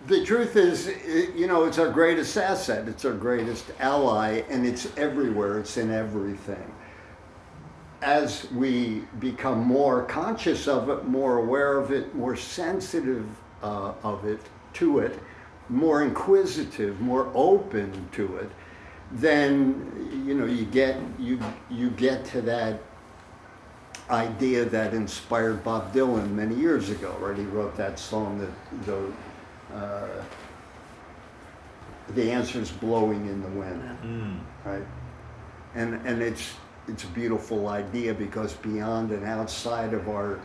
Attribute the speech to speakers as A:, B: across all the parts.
A: The truth is, you know, it's our greatest asset, it's our greatest ally, and it's everywhere, it's in everything. As we become more conscious of it, more aware of it, more sensitive of it, to it, more inquisitive, more open to it, then, you know, you get to that idea that inspired Bob Dylan many years ago, right? He wrote that song that the answer's blowing in the wind, right? And it's a beautiful idea, because beyond and outside of our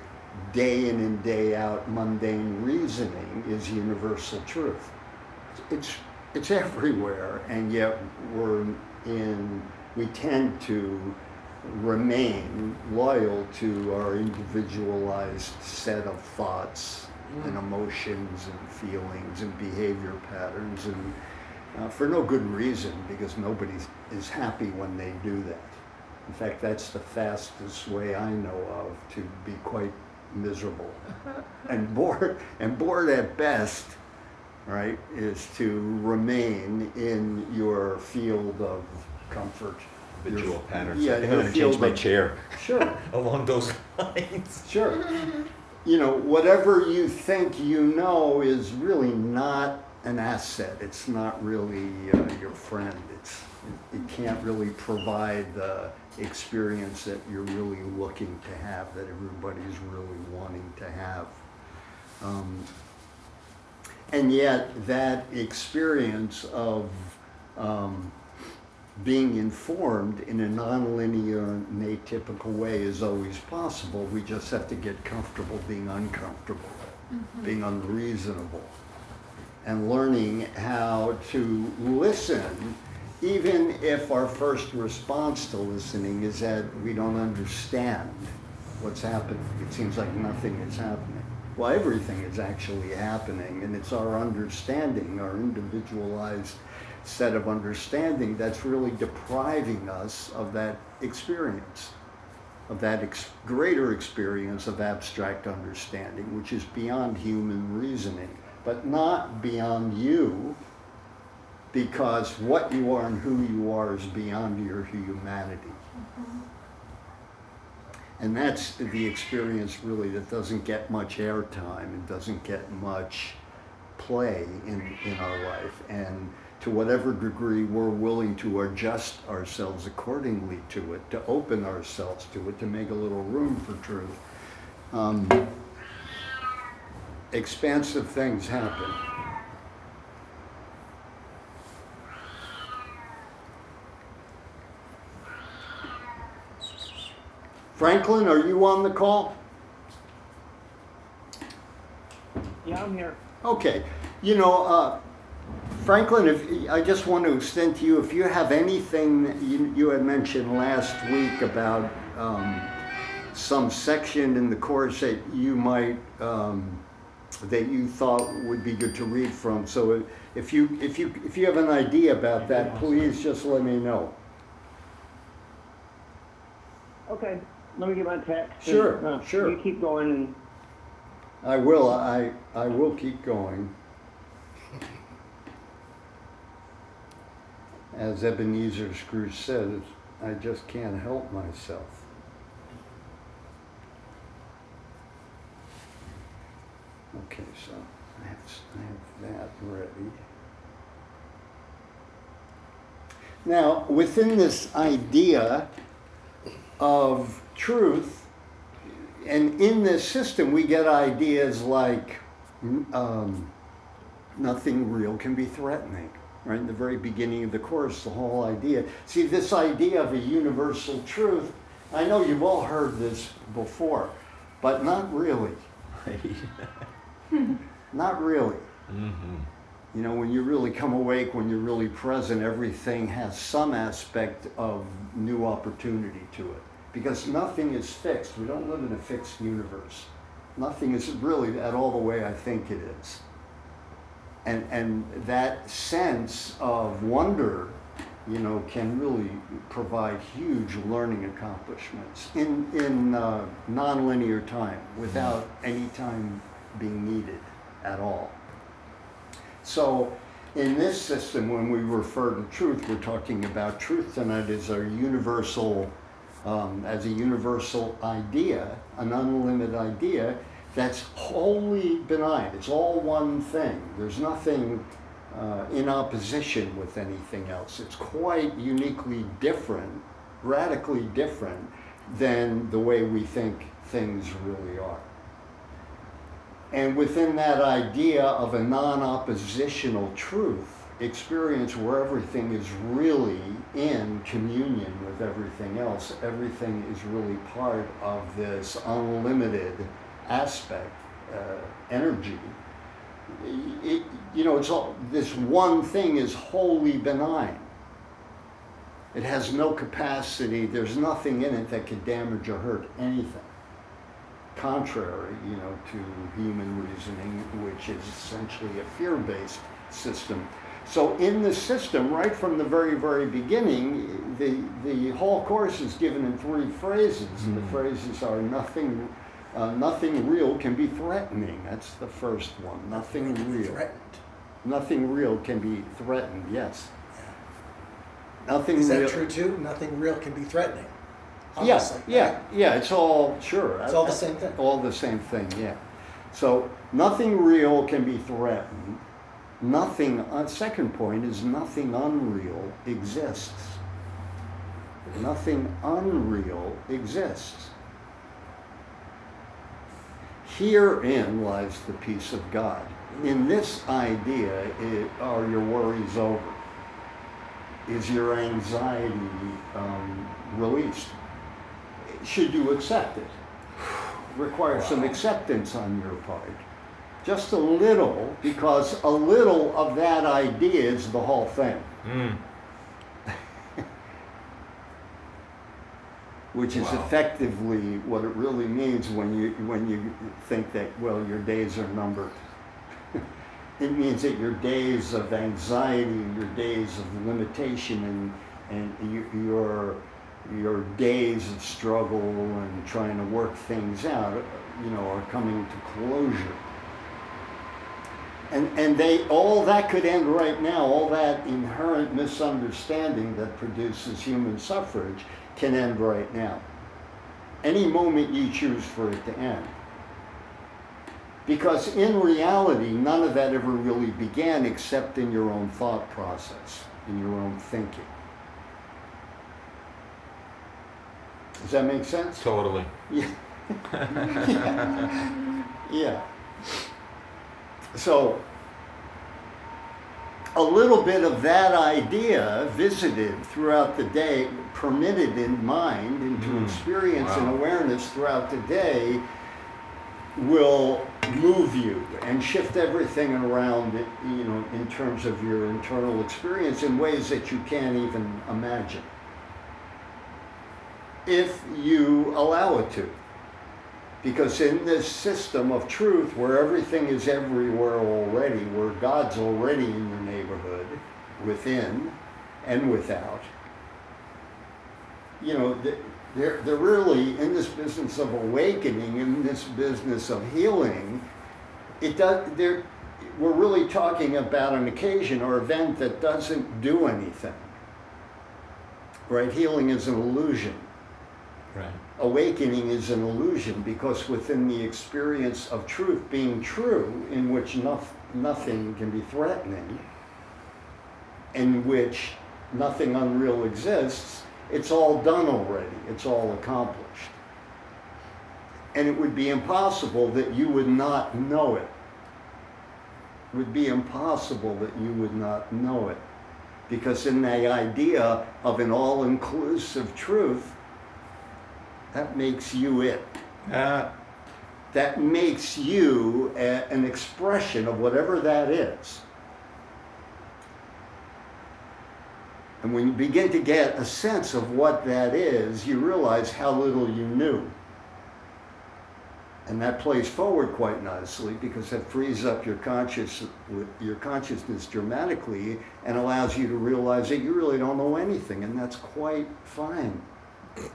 A: day in and day out mundane reasoning is universal truth. It's everywhere, and yet we tend to remain loyal to our individualized set of thoughts and emotions and feelings and behavior patterns, and for no good reason, because nobody is happy when they do that. In fact, that's the fastest way I know of to be quite miserable and bored at best, right, is to remain in your field of comfort.
B: Habitual patterns.
A: Yeah,
B: I'm going to change my chair.
A: Sure.
B: Along those lines.
A: Sure. You know, whatever you think you know is really not an asset. It's not really your friend. It can't really provide the experience that you're really looking to have, that everybody's really wanting to have. And yet that experience of being informed in a nonlinear and atypical way is always possible. We just have to get comfortable being uncomfortable, being unreasonable, and learning how to listen, even if our first response to listening is that we don't understand what's happening. It seems like nothing is happening. Well, everything is actually happening, and it's our understanding, our individualized set of understanding, that's really depriving us of that experience, of that greater experience of abstract understanding, which is beyond human reasoning, but not beyond you, because what you are and who you are is beyond your humanity. And that's the experience really that doesn't get much airtime and doesn't get much play in our life. And to whatever degree we're willing to adjust ourselves accordingly to it, to open ourselves to it, to make a little room for truth, expansive things happen. Franklin, are you on the call?
C: Yeah, I'm here.
A: Okay. You know, Franklin, I just want to extend to you, if you have anything you had mentioned last week about some section in the course that you might, that you thought would be good to read from. So if you have an idea about that, please just let me know.
C: Okay, let me get my text.
A: Sure, sure.
C: You keep going. And
A: I will. I will keep going. As Ebenezer Scrooge says, I just can't help myself. Okay, so I have that ready. Now, within this idea of truth, and in this system we get ideas like nothing real can be threatening. Right in the very beginning of the course, the whole idea. See, this idea of a universal truth, I know you've all heard this before, but not really. Not really. You know, when you really come awake, when you're really present, everything has some aspect of new opportunity to it. Because nothing is fixed. We don't live in a fixed universe. Nothing is really at all the way I think it is. And that sense of wonder, you know, can really provide huge learning accomplishments in nonlinear time, without any time being needed at all. So in this system, when we refer to truth, we're talking about truth tonight as a universal idea, an unlimited idea that's wholly benign. It's all one thing. There's nothing in opposition with anything else. It's quite uniquely different, radically different than the way we think things really are. And within that idea of a non-oppositional truth, experience where everything is really in communion with everything else, everything is really part of this unlimited aspect, energy. It's all, this one thing is wholly benign. It has no capacity, there's nothing in it that could damage or hurt anything. Contrary, to human reasoning, which is essentially a fear-based system. So in the system, right from the very, very beginning, the whole course is given in 3 phrases, and the phrases are nothing real can be threatening. That's the first one. Nothing real.
D: Threatened.
A: Nothing real can be threatened, yes.
D: Yeah.
A: Nothing
D: Is that
A: real.
D: true too? Nothing real can be threatening.
A: Yes,
D: Obviously,
A: yeah,
D: right?
A: yeah, it's all, sure.
D: It's all the same thing.
A: All the same thing, yeah. So nothing real can be threatened. Nothing, second point is nothing unreal exists. Nothing unreal exists. Herein lies the peace of God. In this idea are your worries over. Is your anxiety released? Should you accept it? Requires some acceptance on your part. Just a little, because a little of that idea is the whole thing. Which is effectively what it really means when you think that, well, your days are numbered. It means that your days of anxiety, your days of limitation, and your days of struggle and trying to work things out, are coming to closure. And all that could end right now. All that inherent misunderstanding that produces human suffrage can end right now. Any moment you choose for it to end. Because in reality, none of that ever really began except in your own thought process, in your own thinking. Does that make sense?
B: Totally.
A: Yeah. Yeah. So, a little bit of that idea visited throughout the day, permitted in mind into experience and awareness throughout the day, will move you and shift everything around it, in terms of your internal experience in ways that you can't even imagine, if you allow it to. Because in this system of truth, where everything is everywhere already, where God's already in your neighborhood, within and without, they're really in this business of awakening, in this business of healing. We're really talking about an occasion or event that doesn't do anything. Right? Healing is an illusion.
B: Right.
A: Awakening is an illusion, because within the experience of truth being true, in which nothing can be threatening, in which nothing unreal exists, it's all done already, it's all accomplished. And it would be impossible that you would not know it. It would be impossible that you would not know it. Because in the idea of an all-inclusive truth, that makes you it. That makes you an expression of whatever that is. And when you begin to get a sense of what that is, you realize how little you knew. And that plays forward quite nicely, because that frees up your consciousness dramatically and allows you to realize that you really don't know anything, and that's quite fine.
D: It's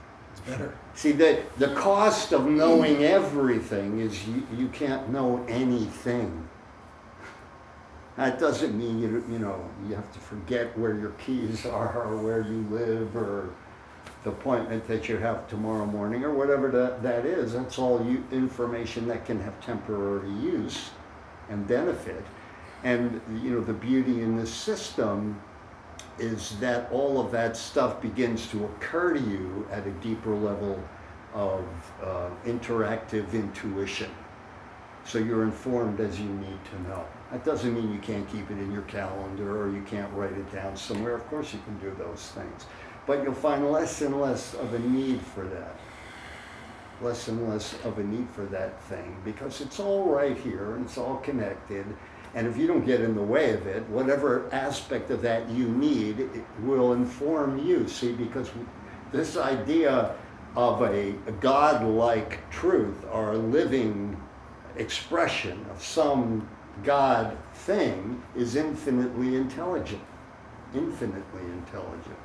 D: better.
A: See, the cost of knowing everything is you can't know anything. That doesn't mean you have to forget where your keys are or where you live or the appointment that you have tomorrow morning or whatever that is. That's all information that can have temporary use and benefit. And the beauty in this system is that all of that stuff begins to occur to you at a deeper level of interactive intuition. So you're informed as you need to know. That doesn't mean you can't keep it in your calendar or you can't write it down somewhere. Of course you can do those things. But you'll find less and less of a need for that. Less and less of a need for that thing because it's all right here and it's all connected. And if you don't get in the way of it, whatever aspect of that you need, it will inform you. See, because this idea of a God-like truth or a living expression of some God thing is infinitely intelligent. Infinitely intelligent.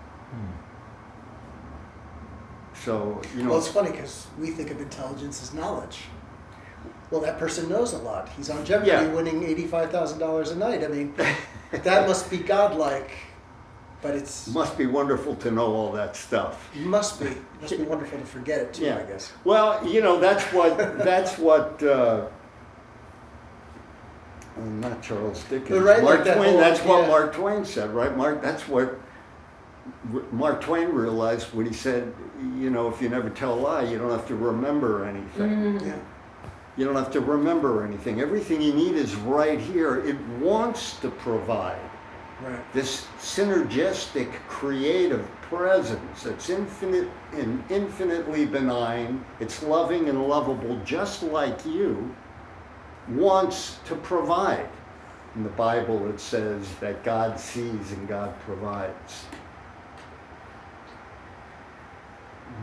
A: So,
D: Well, it's funny because we think of intelligence as knowledge. Well, that person knows a lot. He's on Jeopardy winning $85,000 a night. I mean, that must be godlike, but it's...
A: Must be wonderful to know all that stuff.
D: Must be wonderful to forget it too, I guess.
A: Well, that's what, not Charles Dickens,
D: Right,
A: Mark
D: like that
A: Twain,
D: whole
A: that's what
D: idea.
A: Mark Twain said, right? That's what Mark Twain realized when he said, if you never tell a lie, you don't have to remember anything.
D: Yeah.
A: You don't have to remember anything. Everything you need is right here. It wants to provide.
D: Right.
A: This synergistic creative presence that's infinite and infinitely benign, it's loving and lovable just like you, wants to provide. In the Bible it says that God sees and God provides.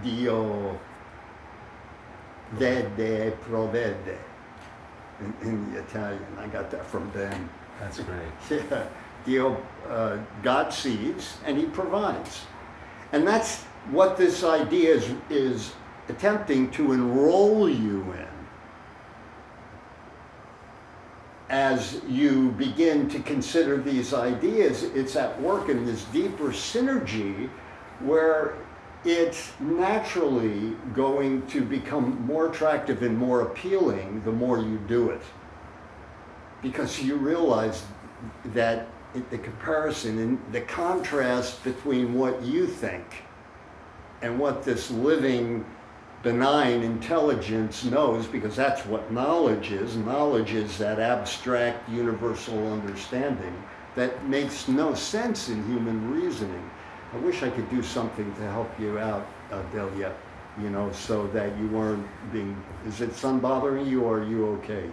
A: Dio vede provvede in the Italian. I got that from Ben.
B: That's great.
A: Yeah, God sees and he provides. And that's what this idea is attempting to enroll you in as you begin to consider these ideas. It's at work in this deeper synergy where it's naturally going to become more attractive and more appealing the more you do it. Because you realize that the comparison and the contrast between what you think and what this living, benign intelligence knows, because that's what knowledge is. Knowledge is that abstract, universal understanding that makes no sense in human reasoning. I wish I could do something to help you out, Delia, so that you weren't being, is it sun bothering you or are you okay?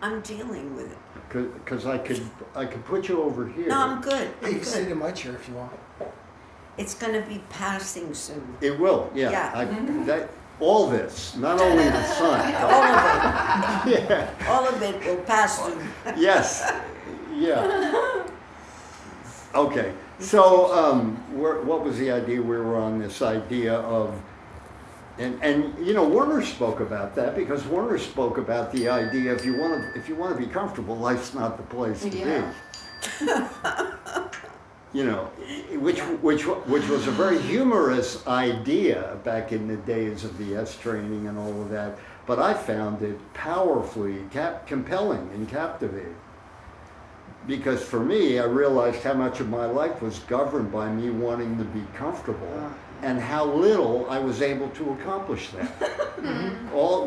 E: I'm dealing with it.
A: Because I could put you over here.
E: No, I'm good.
D: You
E: I'm
D: can sit
E: good.
D: in my chair if you want.
E: It's going to be passing soon.
A: It will, yeah.
E: Yeah.
A: All this, not only the sun.
E: All of it.
A: Yeah.
E: All of it will pass soon.
A: Yes. Yeah. Okay. So, what was the idea? We were on this idea of, and Werner spoke about that, because Werner spoke about the idea if you want to be comfortable, life's not the place to be. Which was a very humorous idea back in the days of the S training and all of that. But I found it powerfully compelling and captivating. Because for me, I realized how much of my life was governed by me wanting to be comfortable, and how little I was able to accomplish that.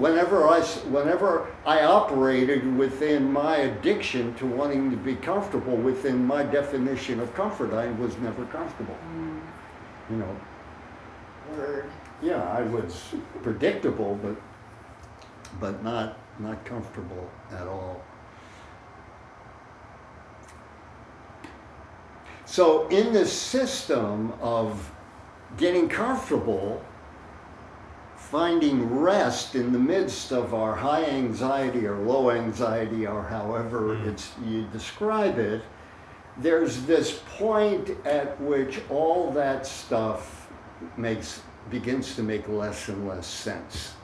A: Whenever I operated within my addiction to wanting to be comfortable within my definition of comfort, I was never comfortable.
E: Word.
A: Yeah, I was predictable, but not comfortable at all. So in this system of getting comfortable, finding rest in the midst of our high anxiety or low anxiety, or however you describe it, there's this point at which all that stuff begins to make less and less sense.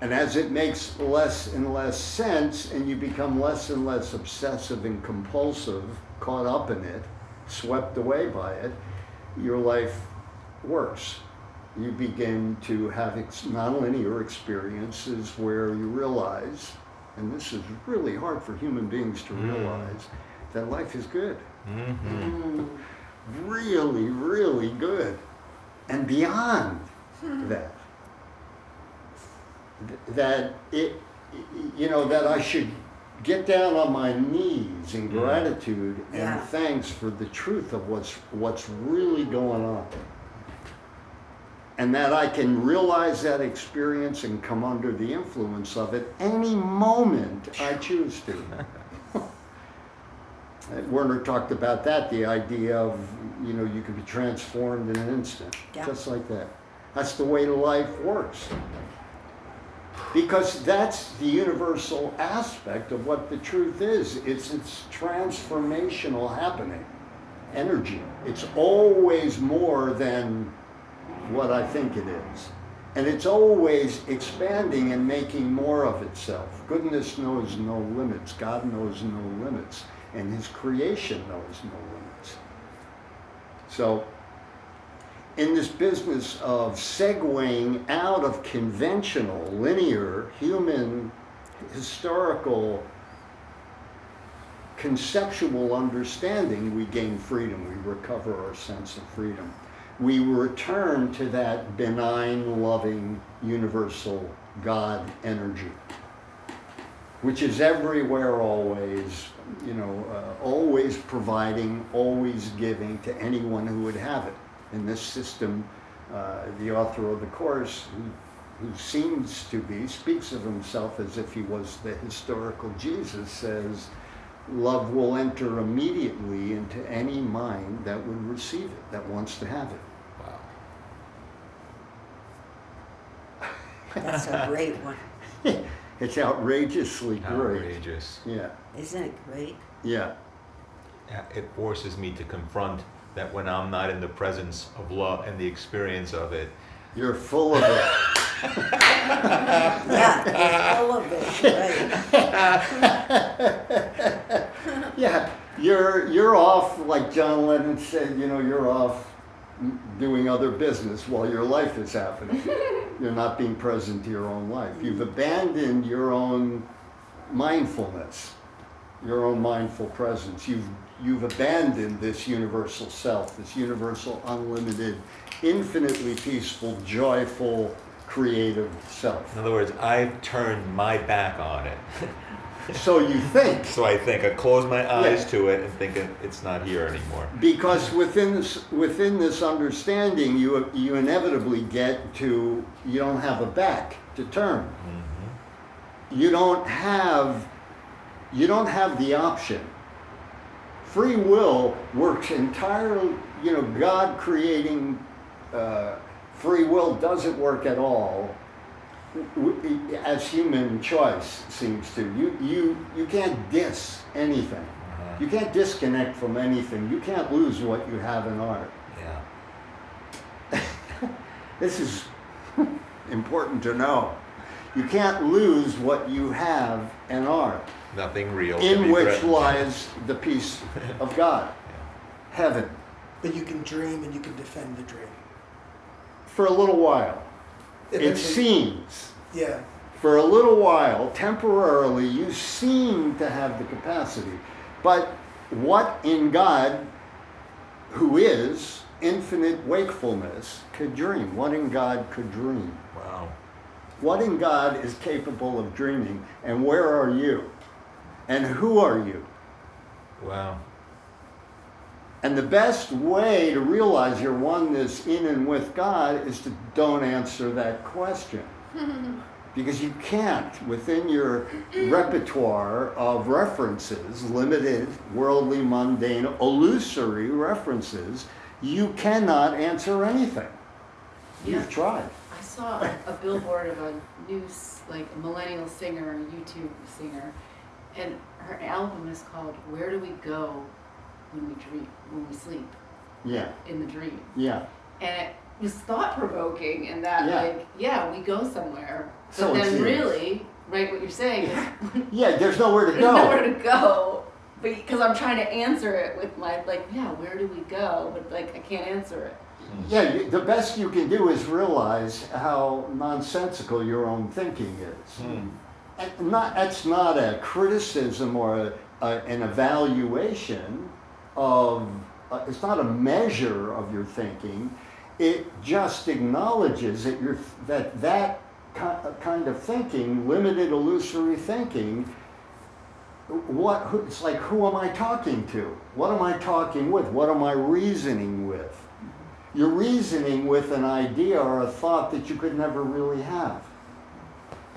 A: And as it makes less and less sense, and you become less and less obsessive and compulsive, caught up in it, swept away by it, your life works. You begin to have nonlinear experiences where you realize, and this is really hard for human beings to realize, that life is good. Really, really good. And beyond that, that that I should get down on my knees in gratitude and thanks for the truth of what's really going on. And that I can realize that experience and come under the influence of it any moment I choose to. Werner talked about that, the idea of, you can be transformed in an instant, just like that. That's the way life works. Because that's the universal aspect of what the truth is. It's transformational happening, energy. It's always more than what I think it is. And it's always expanding and making more of itself. Goodness knows no limits. God knows no limits. And his creation knows no limits. So, in this business of segueing out of conventional, linear, human, historical, conceptual understanding, we gain freedom. We recover our sense of freedom. We return to that benign, loving, universal God energy, which is everywhere, always, always providing, always giving to anyone who would have it. In this system, the author of the Course, who seems to be, speaks of himself as if he was the historical Jesus, says, love will enter immediately into any mind that would receive it, that wants to have it.
B: Wow.
E: That's a great one.
A: It's outrageously great.
B: Outrageous.
A: Yeah.
E: Isn't it great?
A: Yeah.
B: It forces me to confront that when I'm not in the presence of love and the experience of it.
A: You're full of it.
E: Yeah, you're full of it, right.
A: Yeah, you're off, like John Lennon said, you're off doing other business while your life is happening. You're not being present to your own life. You've abandoned your own mindfulness, your own mindful presence. You've abandoned this universal self, this universal, unlimited, infinitely peaceful, joyful, creative self.
B: In other words, I've turned my back on it.
A: So you think.
B: So I think I close my eyes to it and think it's not here anymore.
A: Because within this understanding, you inevitably get to, you don't have a back to turn. Mm-hmm. You don't have the option. Free will works entirely, God creating free will doesn't work at all as human choice seems to. You can't diss anything. You can't disconnect from anything. You can't lose what you have in art.
B: Yeah.
A: This is important to know. You can't lose what you have in art.
B: Nothing real.
A: In which lies the peace of God, heaven.
D: But you can dream and you can defend the dream.
A: For a little while. It
D: Eventually-
A: seems.
D: Yeah.
A: For a little while, temporarily, you seem to have the capacity. But what in God, who is infinite wakefulness, could dream? What in God could dream?
B: Wow.
A: What in God is capable of dreaming? And where are you? And who are you?
B: Wow.
A: And the best way to realize your oneness in and with God is to don't answer that question. Because you can't, within your repertoire of references, limited, worldly, mundane, illusory references, you cannot answer anything. You've tried.
F: I saw a billboard of a new, like, millennial singer, a YouTube singer, and her album is called "Where Do We Go When We Dream, When We Sleep?"
A: Yeah,
F: In the dream.
A: yeah.
F: And was thought provoking and that
A: Yeah.
F: like, yeah, we go somewhere.
A: So
F: But
A: it
F: then
A: seems.
F: really, right, what you're saying is
A: Yeah, there's nowhere to
F: there's
A: go.
F: nowhere to go. But because I'm trying to answer it with my like, yeah, where do we go? But like I can't answer it.
A: Yeah, the best you can do is realize how nonsensical your own thinking is. And that's not a criticism or an evaluation of, it's not a measure of your thinking. It just acknowledges that that kind of thinking, limited illusory thinking, it's like, who am I talking to? What am I talking with? What am I reasoning with? You're reasoning with an idea or a thought that you could never really have.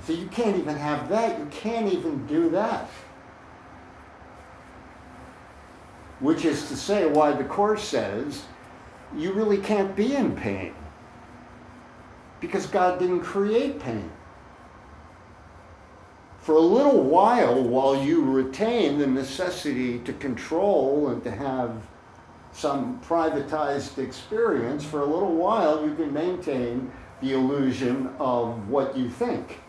A: So you can't even have that. You can't even do that. Which is to say why the Course says you really can't be in pain. Because God didn't create pain. For a little while you retain the necessity to control and to have some privatized experience, for a little while you can maintain the illusion of what you think.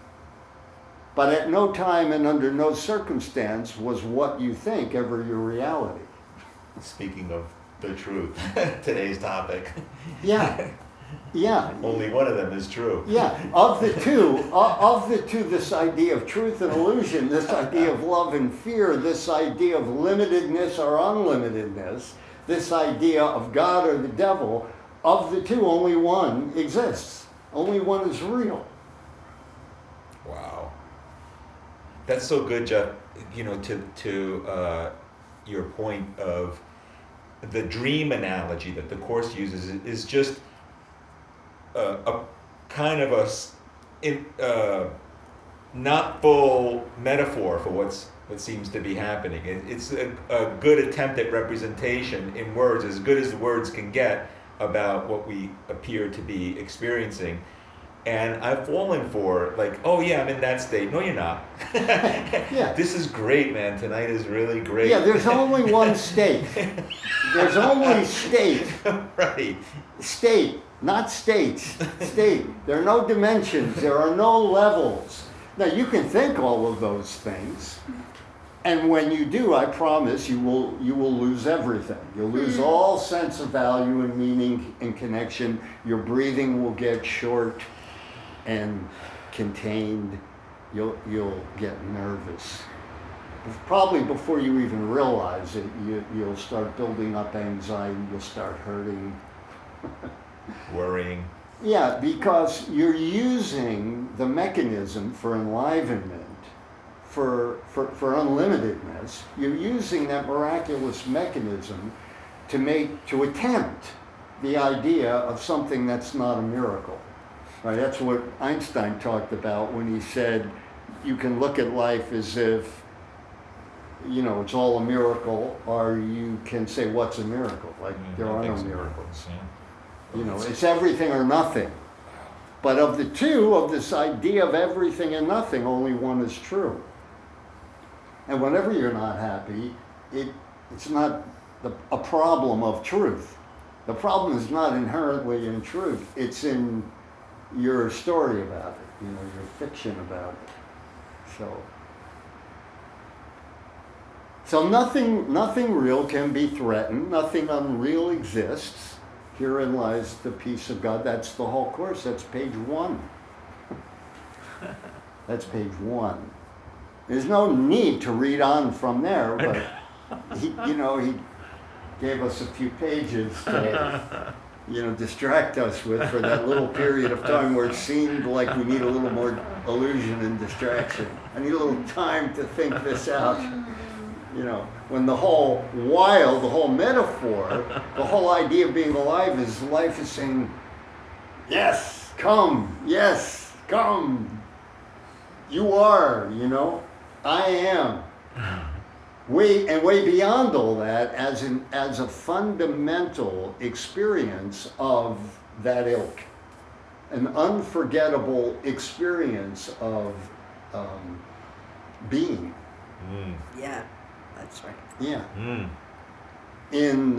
A: But at no time and under no circumstance was what you think ever your reality.
B: Speaking of the truth, today's topic.
A: Yeah, yeah.
B: Only one of them is true.
A: Yeah, of the two, this idea of truth and illusion, this idea of love and fear, this idea of limitedness or unlimitedness, this idea of God or the devil, of the two, only one exists. Only one is real.
B: Wow. That's so good, Jeff. You know, to your point of the dream analogy that the Course uses is just a kind of a not full metaphor for what seems to be happening. It's a good attempt at representation in words, as good as the words can get, about what we appear to be experiencing. And I've fallen for, like, oh yeah, I'm in that state. No, you're not.
A: Yeah.
B: This is great, man. Tonight is really great.
A: Yeah, there's only one state. There's only state.
B: Right.
A: State, not states. State. There are no dimensions. There are no levels. Now, you can think all of those things. And when you do, I promise you will lose everything. You'll lose all sense of value and meaning and connection. Your breathing will get short and contained. You'll get nervous. Probably before you even realize it, you'll start building up anxiety. You'll start hurting.
B: Worrying.
A: Yeah, because you're using the mechanism for enlivenment, for unlimitedness. You're using that miraculous mechanism to attempt the idea of something that's not a miracle. Right? That's what Einstein talked about when he said you can look at life as if, you know, it's all a miracle, or you can say, what's a miracle? Like, there are no miracles. You know, it's everything or nothing. But of the two, of this idea of everything and nothing, only one is true. And whenever you're not happy, it's not a problem of truth. The problem is not inherently in truth. It's in your story about it, you know, your fiction about it. So nothing real can be threatened. Nothing unreal exists. Herein lies the peace of God. That's the whole Course. That's page 1. That's page 1. There's no need to read on from there, but he gave us a few pages to, distract us with for that little period of time where it seemed like we need a little more illusion and distraction. I need a little time to think this out. When the whole metaphor, the whole idea of being alive is life is saying, yes, come, you are, I am. Way beyond all that, as a fundamental experience of that ilk, an unforgettable experience of being.
E: Yeah, that's right.
A: Yeah.
B: Mm.
A: In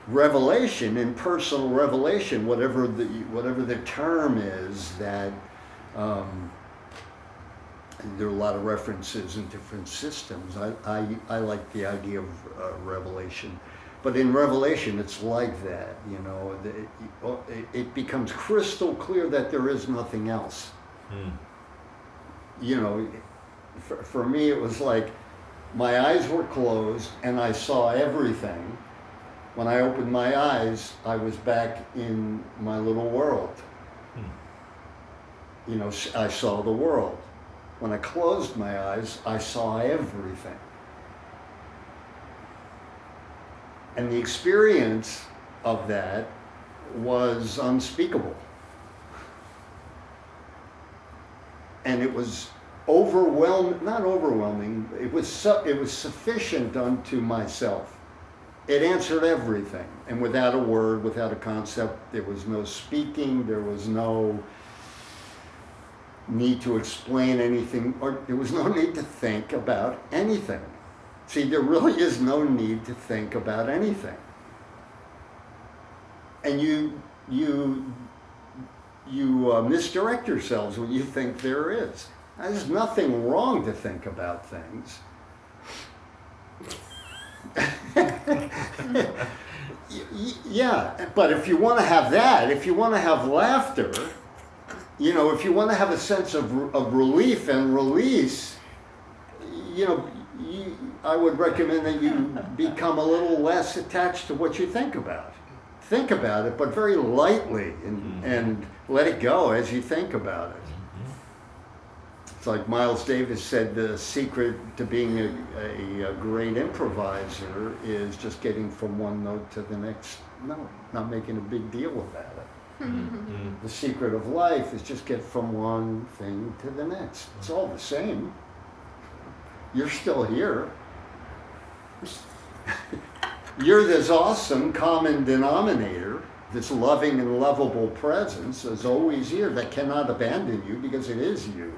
A: revelation, in personal revelation, whatever the term is, that there are a lot of references in different systems. I like the idea of revelation. But in Revelation, it's like that, you know. It becomes crystal clear that there is nothing else. You know, for me, it was like my eyes were closed and I saw everything. When I opened my eyes, I was back in my little world. You know, I saw the world. When I closed my eyes, I saw everything. And the experience of that was unspeakable. And it was not overwhelming, it was sufficient unto myself. It answered everything. And without a word, without a concept, there was no speaking, there was no need to explain anything, or there was no need to think about anything. See, there really is no need to think about anything. And you misdirect yourselves when you think there is. There's nothing wrong to think about things. Yeah, but if you want to have that, if you want to have laughter, you know, if you want to have a sense of relief and release, you know, I would recommend that you become a little less attached to what you think about. Think about it, but very lightly, and let it go as you think about it. It's like Miles Davis said, the secret to being a great improviser is just getting from one note to the next note, not making a big deal about it. The secret of life is just get from one thing to the next. It's all the same. You're still here. You're this awesome common denominator, this loving and lovable presence is always here that cannot abandon you because it is you.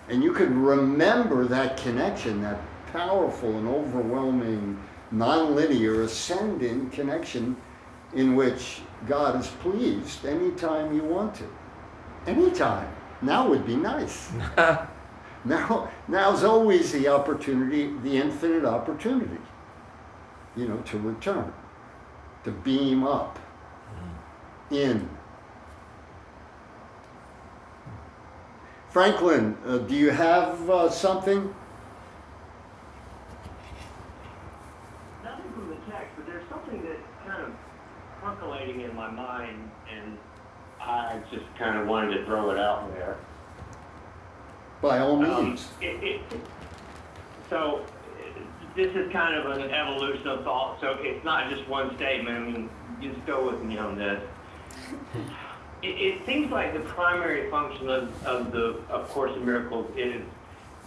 A: And you can remember that connection, that powerful and overwhelming, nonlinear, ascending connection in which God is pleased anytime you want to. Anytime. Now would be nice. Now's always the opportunity, the infinite opportunity, you know, to return, to beam up, in. Franklin, do you have something?
C: Nothing from the text, but there's something that's kind of percolating in my mind, and I just kind of wanted to throw it out there.
A: By all means.
C: So this is kind of an evolution of thought, so it's not just one statement. I mean, just go with me on this. It seems like the primary function of Course in Miracles is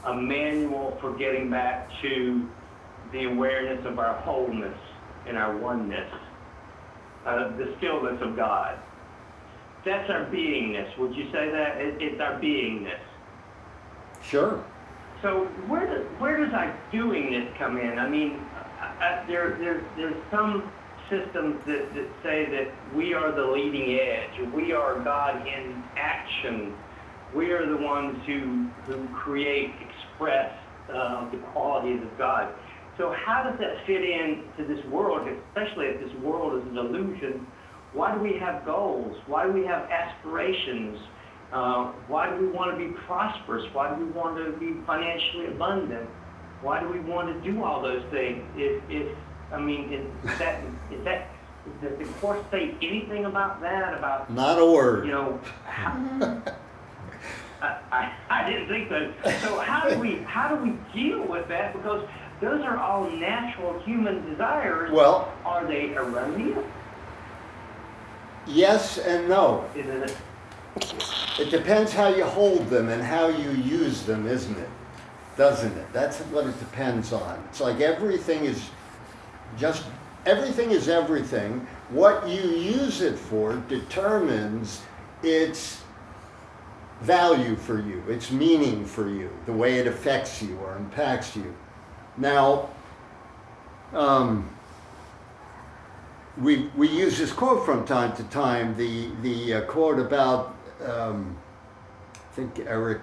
C: a manual for getting back to the awareness of our wholeness and our oneness, the stillness of God. That's our beingness. Would you say that? It's our beingness.
A: Sure.
C: So where does our doingness come in? I mean, there's some systems that say that we are the leading edge. We are God in action. We are the ones who create, express the qualities of God. So how does that fit into this world, especially if this world is an illusion? Why do we have goals? Why do we have aspirations? Why do we want to be prosperous? Why do we want to be financially abundant? Why do we want to do all those things? Does the Course say anything about that? About,
A: not a word.
C: You know, I didn't think so. So how do we deal with that? Because those are all natural human desires.
A: Well,
C: are they erroneous?
A: Yes and no.
C: Isn't it?
A: It depends how you hold them and how you use them, isn't it? Doesn't it? That's what it depends on. It's like everything is everything. What you use it for determines its value for you, its meaning for you, the way it affects you or impacts you. Now, we use this quote from time to time, the quote about, I think Eric,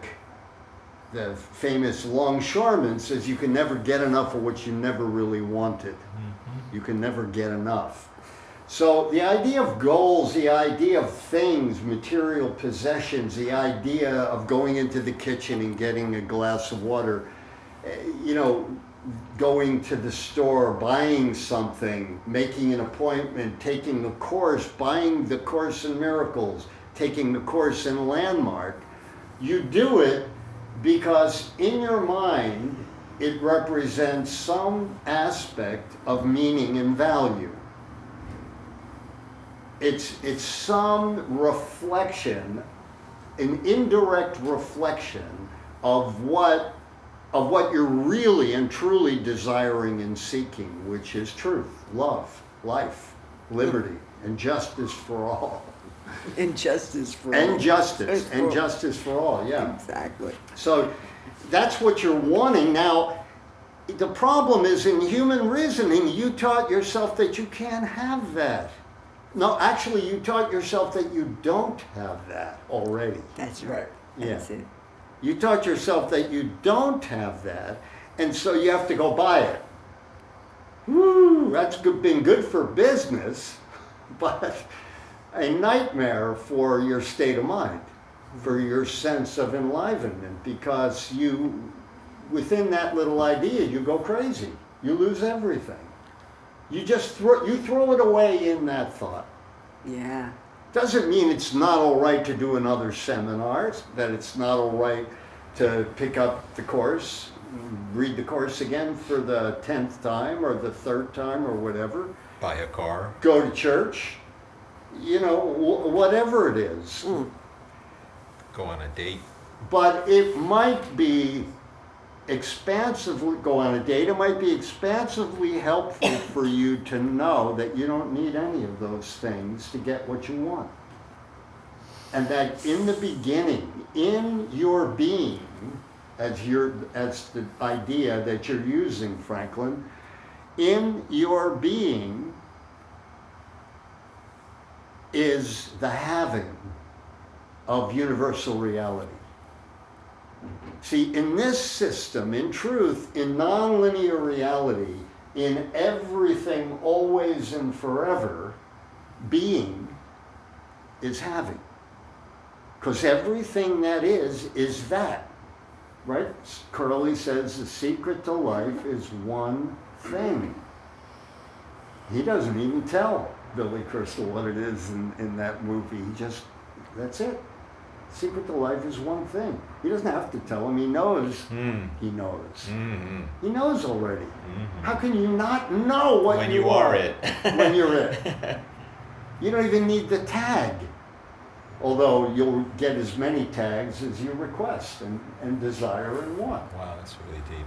A: the famous longshoreman, says you can never get enough of what you never really wanted. You can never get enough. So the idea of goals, the idea of things, material possessions, the idea of going into the kitchen and getting a glass of water, you know, going to the store, buying something, making an appointment, taking the course, buying the course in miracles, taking the course in Landmark, you do it because in your mind it represents some aspect of meaning and value. It's some reflection, an indirect reflection of what you're really and truly desiring and seeking, which is truth, love, life, liberty, and justice for all.
E: And justice for all.
A: And justice for all, yeah.
E: Exactly.
A: So that's what you're wanting. Now, the problem is in human reasoning, you taught yourself that you can't have that. No, actually, you taught yourself that you don't have that already.
E: That's right.
A: Yeah.
E: That's it.
A: You taught yourself that you don't have that, and so you have to go buy it. Woo, that's been good for business, but a nightmare for your state of mind, for your sense of enlivenment, because you, within that little idea, you go crazy. You lose everything. You just throw it away in that thought.
E: Yeah.
A: Doesn't mean it's not all right to do another seminar, that it's not all right to pick up the course, read the course again for the 10th time or the 3rd time or whatever.
B: Buy a car.
A: Go to church, you know, whatever it is.
B: Go on a date.
A: But it might be expansively, go on a date, it might be expansively helpful for you to know that you don't need any of those things to get what you want. And that in the beginning, in your being, as the idea that you're using, Franklin, in your being is the having of universal reality. See, in this system, in truth, in nonlinear reality, in everything, always and forever, being is having. Because everything that is that. Right? Curly says the secret to life is one thing. He doesn't even tell Billy Crystal what it is in that movie. He just, that's it. Secret to life is one thing. He doesn't have to tell him. He knows. He knows.
B: Mm-hmm.
A: He knows already.
B: Mm-hmm.
A: How can you not know what
B: When you are it.
A: when you're it? You don't even need the tag. Although you'll get as many tags as you request and desire and want.
B: Wow, that's really deep.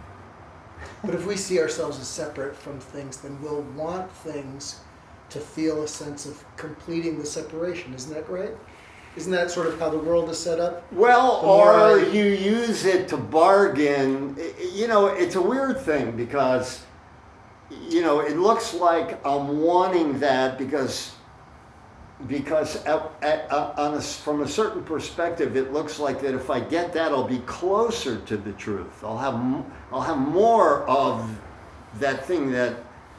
D: But if we see ourselves as separate from things, then we'll want things to feel a sense of completing the separation. Isn't that right? Isn't that sort of how the world is set up?
A: Well,
D: The more
A: or
D: I-
A: you use it to bargain. You know, it's a weird thing because, you know, it looks like I'm wanting that because from a certain perspective, it looks like that if I get that, I'll be closer to the truth. I'll have more of that thing that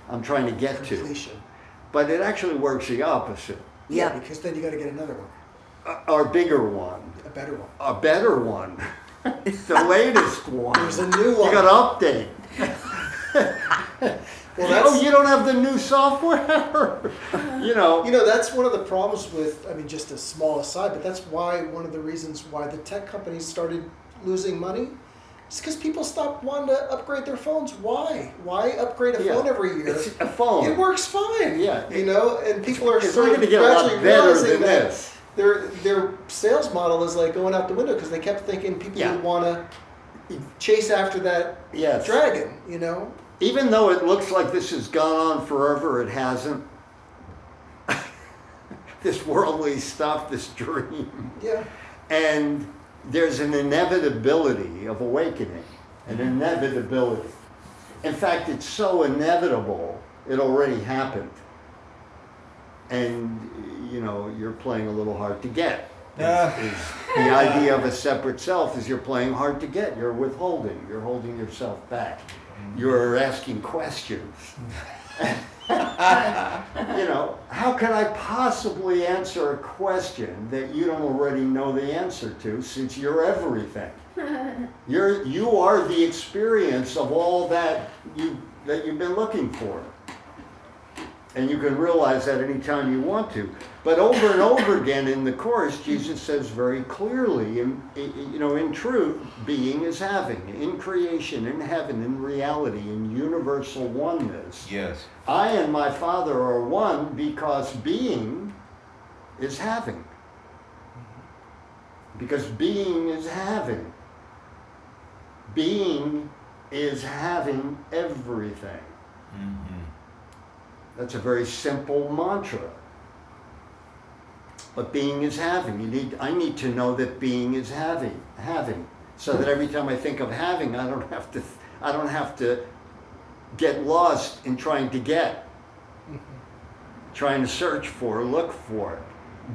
A: I'm trying to get to.
D: Completion.
A: But it actually works the opposite.
E: Yeah.
D: Because then you got to get another one,
A: Our bigger one,
D: a better one.
A: a better one, the latest one.
D: There's a new one.
A: You got to update.
D: Well, that's,
A: Oh, you don't have the new software? You know.
D: that's one of the problems with, I mean, just a small aside, but that's why one of the reasons why the tech companies started losing money. It's because people stopped wanting to upgrade their phones. Why? Why upgrade a
A: Yeah.
D: phone every year?
A: It's a phone.
D: It works fine.
A: Yeah.
D: And people are
A: It's
D: sort
A: not
D: of
A: going to get a lot
D: gradually
A: better
D: realizing
A: than
D: that
A: this.
D: their sales model is like going out the window because they kept thinking people
A: Yeah.
D: would want to chase after that
A: Yes.
D: dragon,
A: Even though it looks like this has gone on forever, it hasn't. This worldly stuff, this dream.
D: Yeah.
A: And there's an inevitability of awakening, an inevitability. In fact, it's so inevitable, it already happened. and you're playing a little hard to get. The idea of a separate self is you're playing hard to get. You're withholding. You're holding yourself back. You're asking questions. How can I possibly answer a question that you don't already know the answer to, since you're everything? You are the experience of all that you've been looking for. And you can realize that anytime you want to. But over and over again in the Course, Jesus says very clearly, in truth, being is having. In creation, in heaven, in reality, in universal oneness.
B: Yes.
A: I and my Father are one because being is having. Because being is having. Being is having everything.
B: Mm-hmm.
A: That's a very simple mantra. But being is having. I need to know that being is having, so that every time I think of having, I don't have to get lost in trying to get, trying to search for, look for.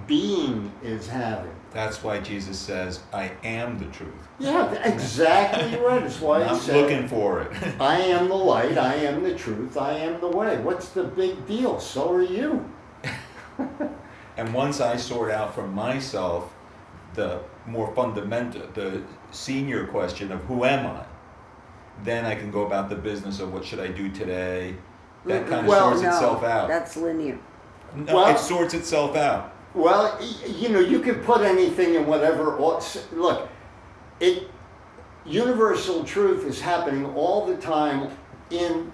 A: Being is having.
B: That's why Jesus says, I am the truth.
A: Yeah, exactly right. That's why
B: I'm
A: he said,
B: looking for it.
A: I am the light, I am the truth, I am the way. What's the big deal? So are you.
B: And once I sort out for myself the more fundamental, the senior question of who am I, then I can go about the business of what should I do today. That kind of sorts itself out.
E: That's linear.
B: No, it sorts itself out.
A: Well, you can put anything in whatever. Look, universal truth is happening all the time in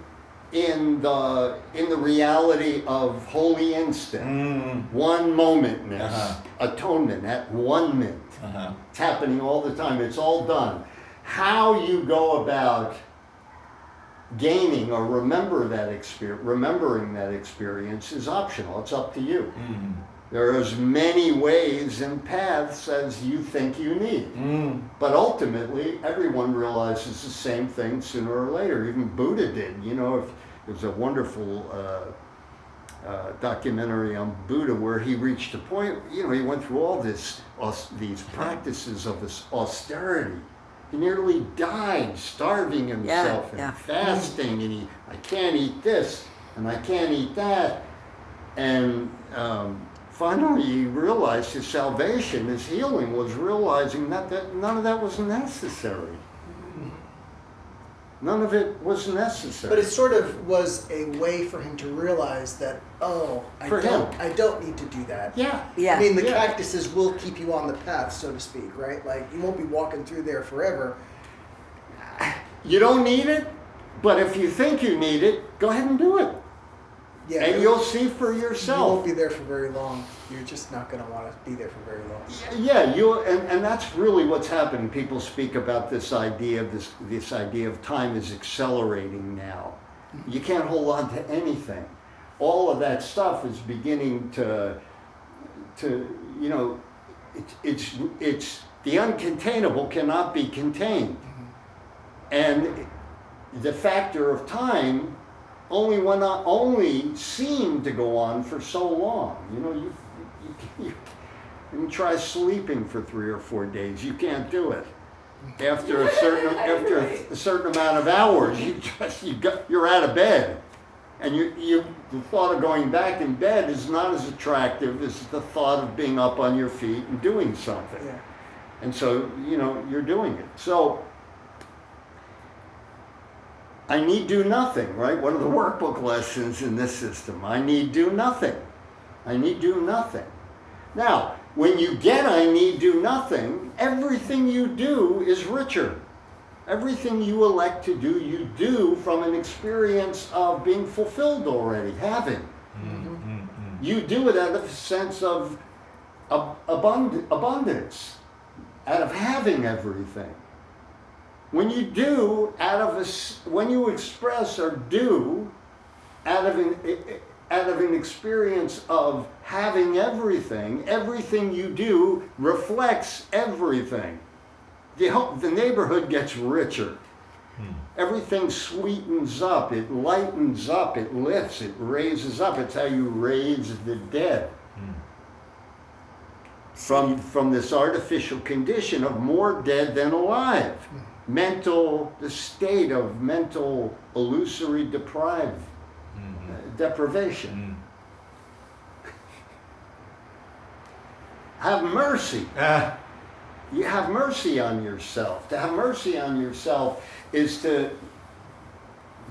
A: the reality of holy instant, one momentness, atonement at 1 minute. It's happening all the time. It's all done. How you go about gaining or remembering that experience is optional. It's up to you. There are as many ways and paths as you think you need. But ultimately, everyone realizes the same thing sooner or later. Even Buddha did. There's a wonderful documentary on Buddha where he reached a point, he went through all these practices of this austerity. He nearly died starving himself and fasting, and I can't eat this and I can't eat that. And finally he realized his salvation, his healing was realizing that none of that was necessary. None of it was necessary.
D: But it sort of was a way for him to realize that, I don't need to do that.
A: Yeah.
E: Yeah.
D: I mean, the cactuses will keep you on the path, so to speak, right? Like, you won't be walking through there forever.
A: You don't need it, but if you think you need it, go ahead and do it.
D: Yeah,
A: and you'll see for yourself.
D: You won't be there for very long. You're just not going to want to be there for very long.
A: Yeah, and that's really what's happening. People speak about this idea of this idea of time is accelerating now. You can't hold on to anything. All of that stuff is beginning to it's the uncontainable cannot be contained, and the factor of time only seem to go on for so long. You can try sleeping for 3 or 4 days. You can't do it. After a certain amount of hours, you're out of bed, and the thought of going back in bed is not as attractive as the thought of being up on your feet and doing something.
D: Yeah.
A: And so you're doing it. So I need do nothing, right? One of the workbook lessons in this system. I need do nothing. I need do nothing. Now, when you get I need do nothing, everything you do is richer. Everything you elect to do, you do from an experience of being fulfilled already, having. You do it out of a sense of abundance, out of having everything. When you do when you express or do out of an experience of having everything you do reflects everything. The neighborhood gets richer. Everything sweetens up, it lightens up, it lifts, it raises up. It's how you raise the dead. From this artificial condition of more dead than alive. The state of mental illusory deprivation. Have mercy. You have mercy on yourself. To have mercy on yourself is to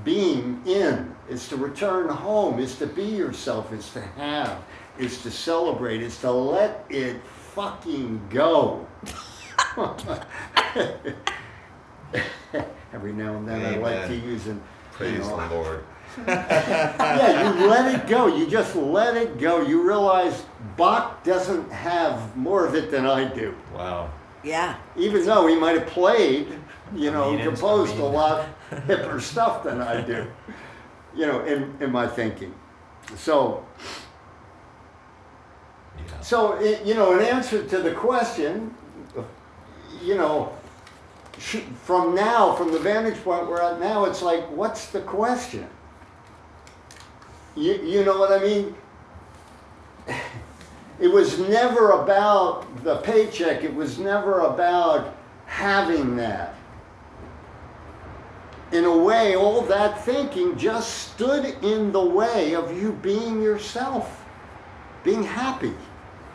A: beam in, is to return home, is to be yourself, is to have, is to celebrate, is to let it fucking go. Every now and then I like to use an
B: Praise the Lord.
A: Yeah, you let it go. You just let it go. You realize Bach doesn't have more of it than I do.
B: Wow.
E: Yeah.
A: Even though he might have played, composed a
B: mean.
A: lot hipper stuff than I do, in my thinking. So, in answer to the question, from the vantage point we're at now, it's like, what's the question? You know what I mean? It was never about the paycheck. It was never about having that. In a way, all that thinking just stood in the way of you being yourself, being happy,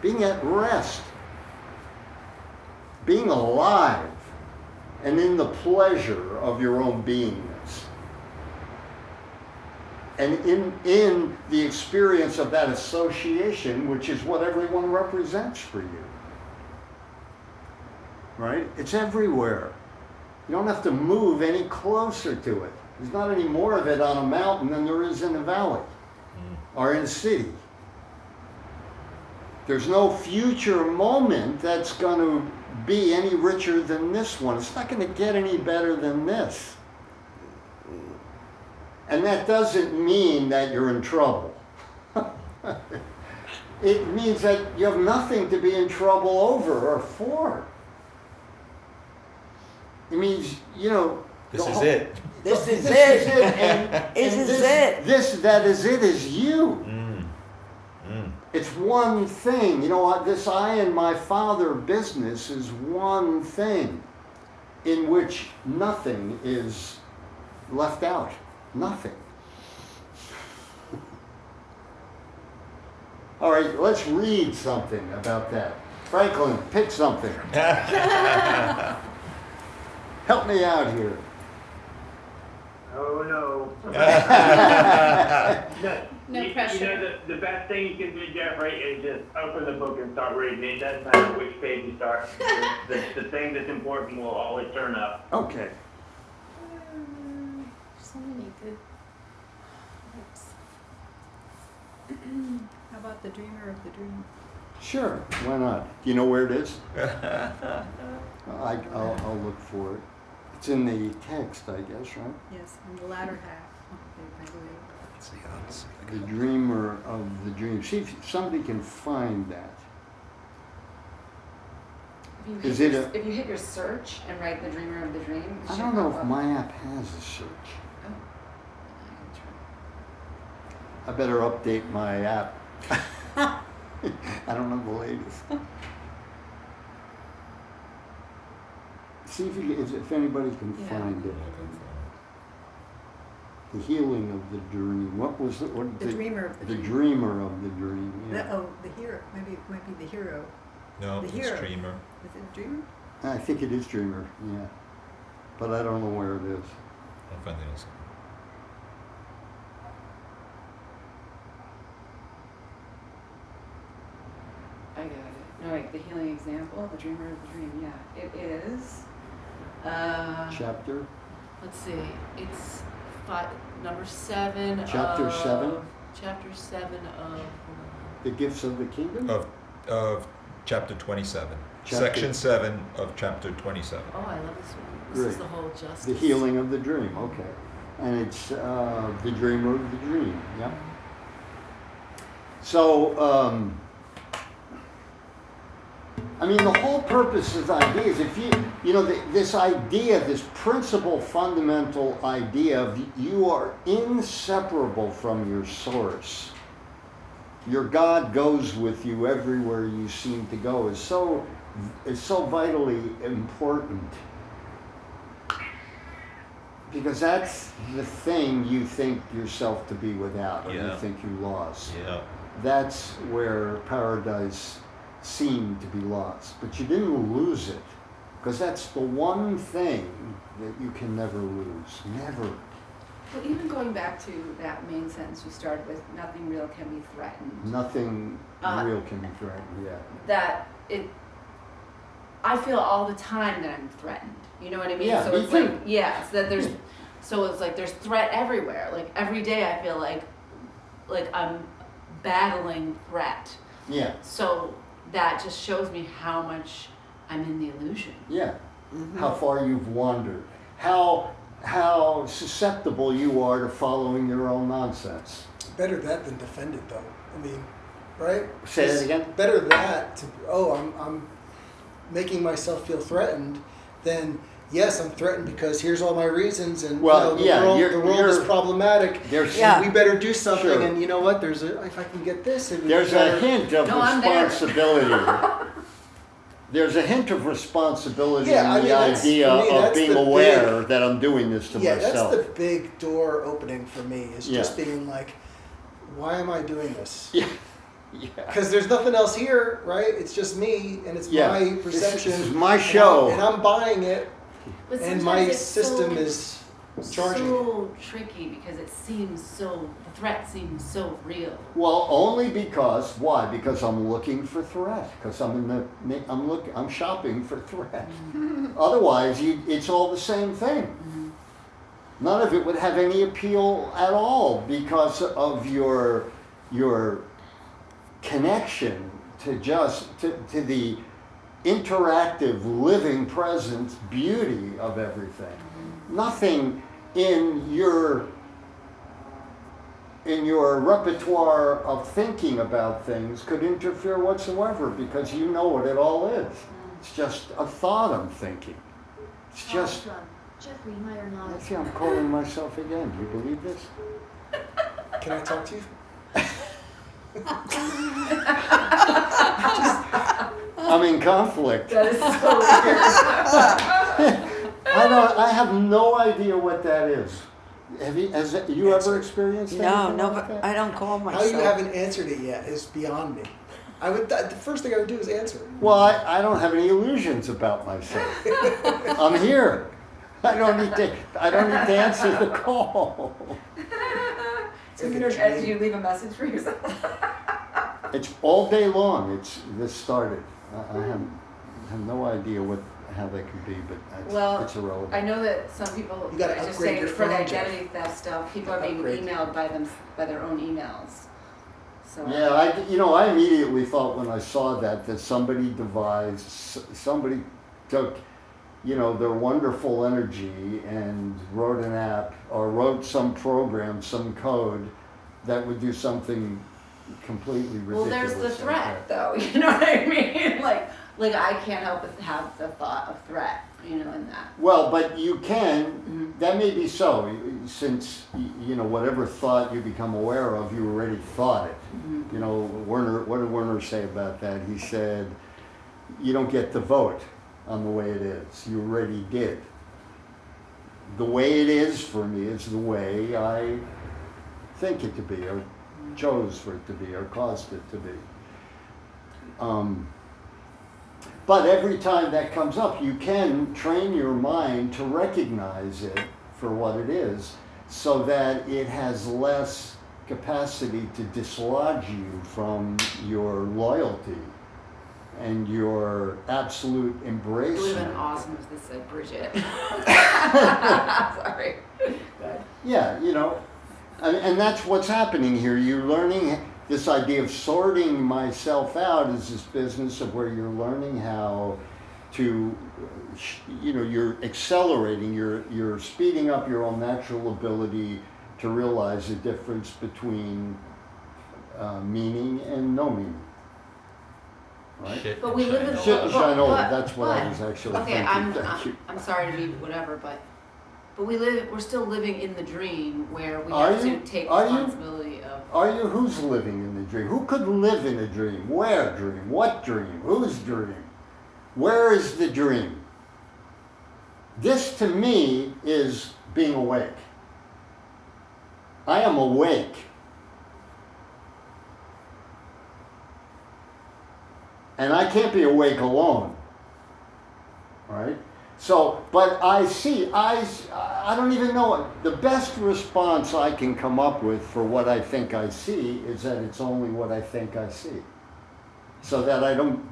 A: being at rest, being alive, and in the pleasure of your own beingness. And in the experience of that association, which is what everyone represents for you. Right? It's everywhere. You don't have to move any closer to it. There's not any more of it on a mountain than there is in a valley or in a city. There's no future moment that's going to be any richer than this one. It's not going to get any better than this. And that doesn't mean that you're in trouble. It means that you have nothing to be in trouble over or for. It means,
B: This is it.
E: This is
A: it.
E: it.
A: And
E: This is it.
A: That is it is you. It's one thing. This I and my Father business is one thing in which nothing is left out. Nothing. All right, let's read something about that. Franklin, pick something. Help me out here.
C: Oh no.
F: No pressure.
C: The best thing you can do, Jeffrey, is just open the book and start reading. It doesn't matter which page you start. The thing that's important will always turn up.
A: Okay.
F: So many good.
G: How about the dreamer of the dream?
A: Sure, why not? Do you know where it is? I'll look for it. It's in the text, I guess, right?
G: Yes, in the latter half, I believe.
A: The dreamer of the dream. See if somebody can find that. Is it
H: If you hit your search and write the dreamer of the dream, it
A: I
H: should
A: don't know
H: pop
A: if
H: up.
A: my app has a search.
H: Oh.
A: I better update my app. I don't know the latest. See if anybody can
F: Yeah.
A: find it. The healing of the dream. What was it? What
G: The dreamer of the dream.
A: dreamer of the dream. Yeah.
G: The hero. Maybe it might be the hero.
B: No,
G: The
B: it's
G: hero.
B: Dreamer.
G: Is it dreamer?
A: I think it is dreamer. Yeah, but I don't know where it is.
B: I'll find the answer.
H: I got it. No, wait, the healing example, the dreamer of the dream. Yeah, it is.
A: Chapter.
F: Let's see. It's number 7.
A: Chapter 7?
F: Chapter 7 of.
A: The gifts of the kingdom.
B: Of chapter 27.
A: Chapter-
B: Section 7 of chapter 27.
F: Oh, I love this one. This is
A: Great.
F: the whole justice.
A: The healing of the dream. Okay, and it's the dreamer of the dream. Yeah. I mean, the whole purpose of ideas, if this idea, this principal fundamental idea of you are inseparable from your source. Your God goes with you everywhere you seem to go is so vitally important. Because that's the thing you think yourself to be without, or you
B: Yeah.
A: think you lost.
B: Yeah.
A: That's where paradise seemed to be lost. But you didn't lose it, because that's the one thing that you can never lose. Never.
H: Well, even going back to that main sentence you started with, nothing real can be threatened.
A: Nothing real can be threatened, yeah.
H: That I feel all the time that I'm threatened. You know what I mean?
A: Yeah,
H: so
A: me
H: it's
A: too.
H: like, yeah, so it's like there's threat everywhere. Like every day I feel like I'm battling threat.
A: Yeah,
H: So that just shows me how much I'm in the illusion.
A: yeah. How far you've wandered. How susceptible you are to following your own nonsense.
D: Better that than defend it, though. I mean, right?
A: Say that
D: It's
A: again?
D: Better that to I'm making myself feel threatened than yes, I'm threatened because here's all my reasons and
A: Well,
D: the
A: yeah,
D: world is problematic.
A: There's
E: Yeah.
D: We better do something,
A: Sure.
D: and you know what? If I can get this, and
A: There's a hint of
H: No, I'm there.
A: responsibility. There's a hint of responsibility
D: Yeah, I
A: in
D: mean,
A: the
D: that's-
A: idea
D: for me,
A: of
D: that's
A: being
D: the
A: aware that I'm doing this to
D: yeah,
A: myself.
D: that's the big door opening for me. Is just
A: Yeah.
D: being like, why am I doing this?
A: Yeah. Yeah.
D: Because there's nothing else here, right? It's just me, and it's
A: Yeah.
D: my perception.
A: This is my show.
D: and I'm buying it,
H: But
D: and
H: sometimes
D: my
H: it's
D: system
H: so,
D: is charging.
H: so tricky because it seems so, the threat seems so real.
A: Well, only because why? Because I'm looking for threat. Because I'm shopping for threat. Otherwise, it's all the same thing. None of it would have any appeal at all because of your connection to to the interactive, living presence beauty of everything. Nothing in your repertoire of thinking about things could interfere whatsoever because you know what it all is. It's just a thought I'm thinking. It's just,
I: Jeffrey, you might or not.
A: see, I'm calling myself again. Do you believe this?
D: Can I talk to you?
A: I'm in conflict.
H: That is so weird.
A: I have no idea what that is. Has you ever experienced
E: No,
A: anything
E: no,
A: like
E: but
A: that?
E: I don't call
D: How
E: myself.
D: you haven't answered it yet is beyond me. The first thing I would do is answer it.
A: Well, I don't have any illusions about myself. I'm here. I don't need to answer the call.
D: It's like a
H: Do
D: dream.
H: you leave a message for yourself?
A: It's all day long. This started. I have no idea how that could be, but
H: Well,
A: it's irrelevant.
H: I know that some people,
D: You gotta
H: I was just
D: upgrade
H: saying
D: your
H: for the
D: phone, Jeff.
H: identity theft stuff, people are being
D: Upgrade.
H: emailed by their own emails. So
A: Yeah, I immediately thought when I saw that somebody took, their wonderful energy and wrote an app or wrote some program, some code that would do something completely ridiculous.
H: well, there's the
A: like
H: threat,
A: that.
H: though. You know what I mean? Like I can't help but have the thought of threat. In that.
A: Well, but you can, that may be so, since, whatever thought you become aware of, you already thought it. What did Werner say about that? He said, you don't get to vote on the way it is. You already did. The way it is for me is the way I think it to be, or chose for it to be, or caused it to be. But every time that comes up, you can train your mind to recognize it for what it is so that it has less capacity to dislodge you from your loyalty and your absolute
H: It would
A: embrace.
H: have been awesome if this said Bridget. Sorry.
A: Yeah, and that's what's happening here. You're learning this idea of sorting myself out is this business of where you're learning how to, you're accelerating, you're speeding up your own natural ability to realize the difference between meaning and no meaning. right?
B: Shit
H: But we
B: and
H: live in
B: shine
A: Shit
B: over.
A: and shine over,
H: but-
A: that's what I
H: but-
A: was actually
H: Okay,
A: thinking. Thank you.
H: I'm sorry to be whatever, but we're still living in the dream where we
A: Are
H: have
A: you?
H: to take
A: Are you?
H: responsibility of.
A: Are you? Who's living in the dream? Who could live in a dream? Where dream? What dream? Whose dream? Where is the dream? This to me is being awake. I am awake. And I can't be awake alone. Right? So, but I don't even know it. The best response I can come up with for what I think I see is that it's only what I think I see. So that I don't,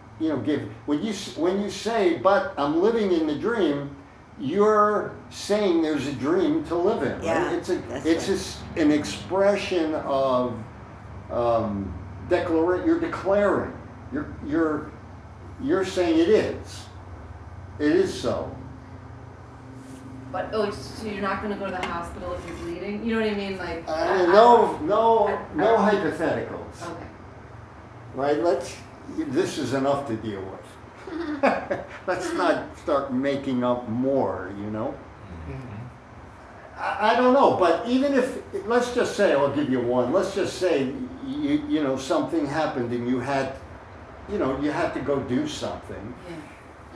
A: give, when you say, but I'm living in the dream, you're saying there's a dream to live in, right?
E: Yeah,
A: It's
E: that's
A: just an expression of, you're declaring, you're saying it is. It is so.
H: But so you're not going to go to the hospital if you're bleeding? You know what I mean? Like
A: No hypotheticals.
H: Okay.
A: Right? This is enough to deal with. Let's not start making up more, I don't know, but even if, let's just say, I'll give you one, let's just say, something happened and you had to go do something.
H: Yeah.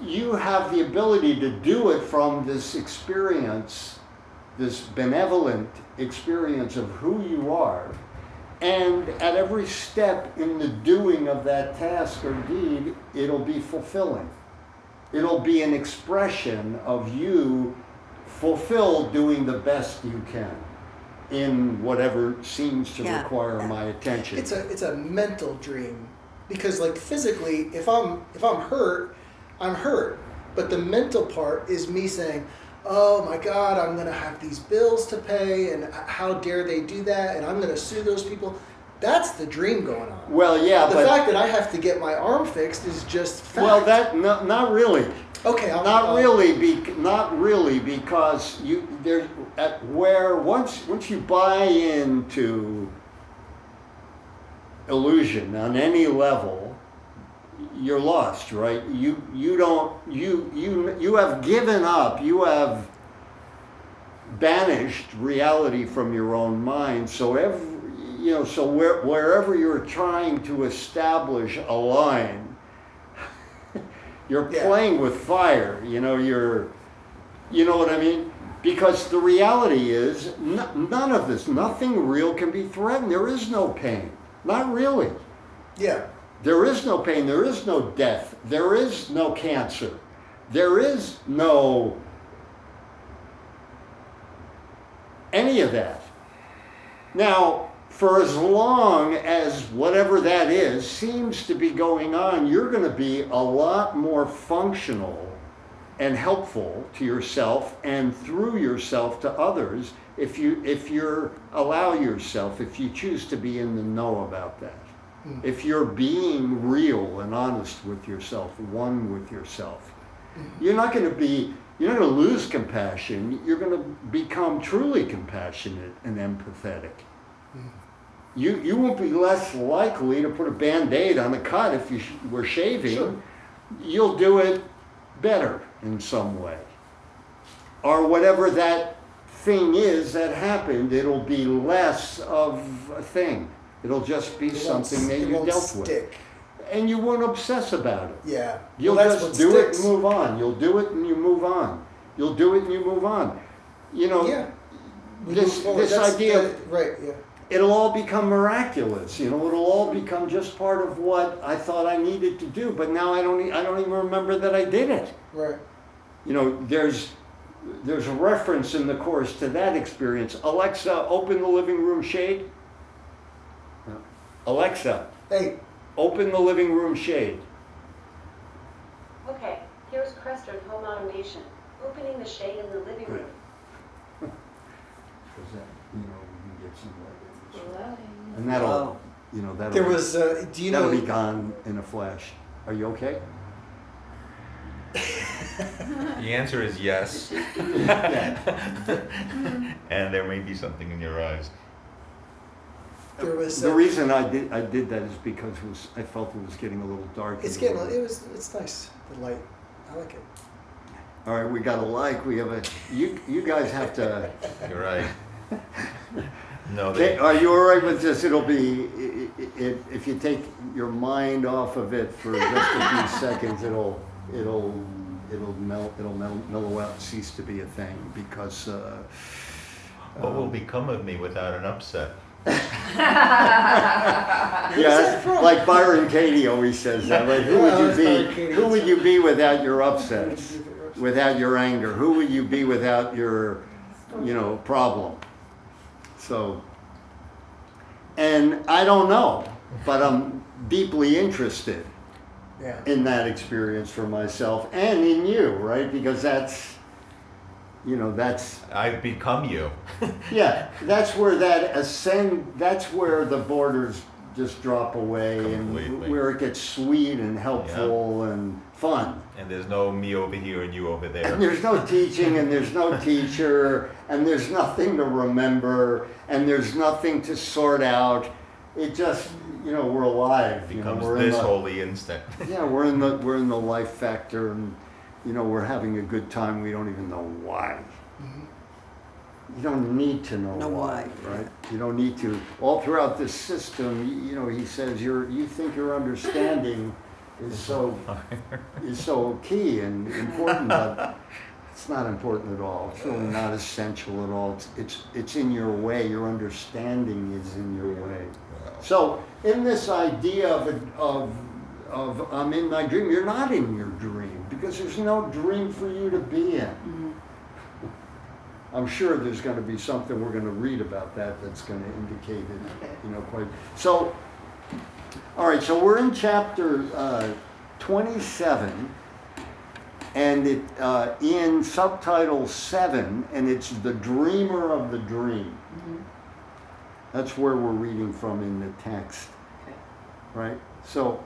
A: You have the ability to do it from this experience, this benevolent experience of who you are. And at every step in the doing of that task or deed, it'll be fulfilling. It'll be an expression of you fulfilled doing the best you can in whatever seems to require my attention.
D: It's a mental dream, because like physically, if I'm hurt, I'm hurt. But the mental part is me saying, oh my God, I'm going to have these bills to pay, and how dare they do that, and I'm going to sue those people. That's the dream going on.
A: Well, yeah,
D: The fact that I have to get my arm fixed is just fact.
A: Well, not really.
D: Okay,
A: Not really, because once you buy into illusion on any level, you're lost, right? You have given up, you have banished reality from your own mind. So wherever you're trying to establish a line, you're playing with fire. You know what I mean? Because the reality is, none of this, nothing real can be threatened. There is no pain, not really.
D: Yeah.
A: There is no pain, there is no death, there is no cancer, there is no any of that. Now, for as long as whatever that is seems to be going on, you're going to be a lot more functional and helpful to yourself and through yourself to others if you allow yourself, if you choose to be in the know about that. If you're being real and honest with yourself, one with yourself, you're not going to lose compassion. You're going to become truly compassionate and empathetic. You won't be less likely to put a Band-Aid on a cut if you were shaving.
D: Sure.
A: You'll do it better in some way. Or whatever that thing is that happened, it'll be less of a thing. It'll just be something that you dealt with. And you won't obsess about it.
D: Yeah.
A: You'll just do it and move on. You'll do it and you move on. You'll do it and you move on. This idea,
D: right, yeah.
A: It'll all become miraculous. It'll all become just part of what I thought I needed to do, but now I don't even remember that I did it.
D: Right.
A: There's a reference in the Course to that experience. Alexa, open the living room shade. Alexa,
D: hey,
J: Open the living room shade.
I: Okay, here's Creston Home Automation, opening the shade in the living room.
A: Because that, we can get some light.
H: Flooding.
A: And that'll, that'll,
D: there was, do you
A: that'll
D: know?
A: be gone in a flash. Are you okay?
B: The answer is yes. And there may be something in your eyes.
D: There was
A: The reason I did that is because I felt it was getting a little dark.
D: it's nice, the light. I like it.
A: All right, we got a like. We have a. You guys have to.
B: You're right. No,
A: Are you all right with this? It'll be if you take your mind off of it for just a few seconds, it'll mellow out, cease to be a thing because.
B: What will become of me without an upset?
A: Yeah, like Byron Katie always says that. Right? Who would you be without your upsets, without your anger? Who would you be without your, problem? So, and I don't know, but I'm deeply interested in that experience for myself and in you, right? Because that's.
B: I've become you.
A: Yeah, that's where that's where the borders just drop away.
B: Completely.
A: And where it gets sweet and helpful and fun.
B: And there's no me over here and you over there.
A: And there's no teaching and there's no teacher and there's nothing to remember and there's nothing to sort out. It just, we're alive.
B: It becomes
A: we're
B: this holy instant.
A: Yeah, we're in the life factor and we're having a good time. We don't even know why.
D: Mm-hmm.
A: You don't need to know
E: why,
A: right? You don't need to. All throughout this system, he says you think your understanding is so key and important, but it's not important at all. It's really not essential at all. It's in your way. Your understanding is in your way. So in this idea of I'm in my dream, you're not in your dream because there's no dream for you to be in.
E: Mm-hmm.
A: I'm sure there's going to be something we're going to read about that's going to indicate it, quite. So, all right, so we're in chapter 27, and it in subtitle 7, and it's the dreamer of the dream.
E: Mm-hmm.
A: That's where we're reading from in the text, right? So,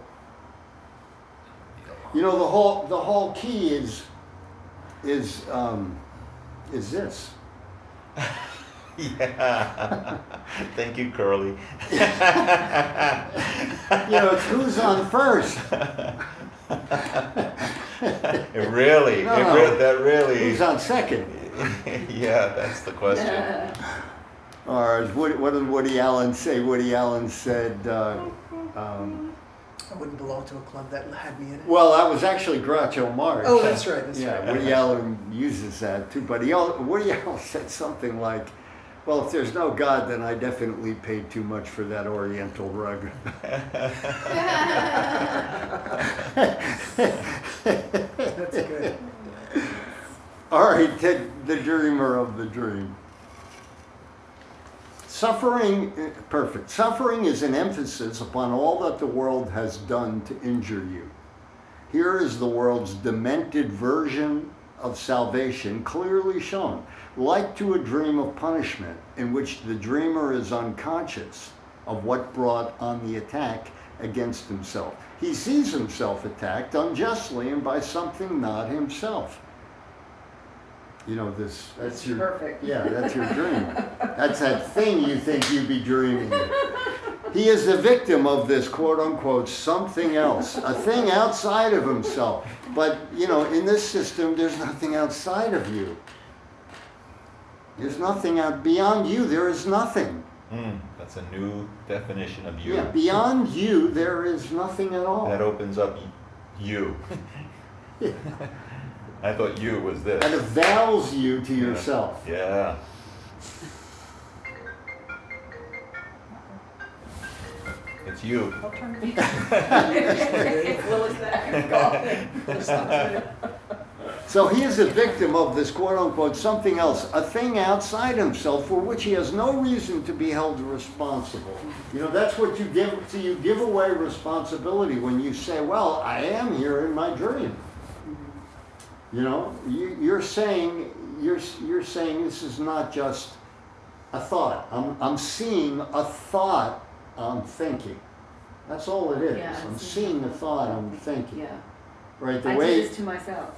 A: the whole key is this.
B: Yeah. Thank you, Curly.
A: It's who's on first.
B: Really? That really.
A: Who's on second?
B: Yeah, that's the question.
A: Or what did Woody Allen say? Woody Allen said.
D: I wouldn't belong to a club that had me in it.
A: Well, that was actually Groucho Marx.
D: Oh, that's right.
A: Woody Allen uses that too. But Woody Allen said something like, "Well, if there's no God, then I definitely paid too much for that Oriental rug."
D: That's good.
A: All right, the dreamer of the dream. Suffering is an emphasis upon all that the world has done to injure you. Here is the world's demented version of salvation clearly shown, like to a dream of punishment in which the dreamer is unconscious of what brought on the attack against himself. He sees himself attacked unjustly and by something not himself. That's your
E: perfect.
A: Yeah, that's your dream. That's that thing you think you'd be dreaming. He is the victim of this quote unquote something else, a thing outside of himself. But in this system, there's nothing outside of you. There's nothing out beyond you. There is nothing.
B: That's a new definition of you.
A: Yeah, beyond you, there is nothing at all.
B: That opens up you. I thought you was this.
A: And avails you to yourself.
B: Yeah. It's you.
A: So he is a victim of this quote unquote something else, a thing outside himself for which he has no reason to be held responsible. That's what you give. So you give away responsibility when you say, well, I am here in my dream. You're saying this is not just a thought. I'm seeing a thought I'm thinking. That's all it is.
H: Yeah,
A: I'm seeing a thought I'm thinking.
H: Yeah.
A: Right.
H: I do this to myself.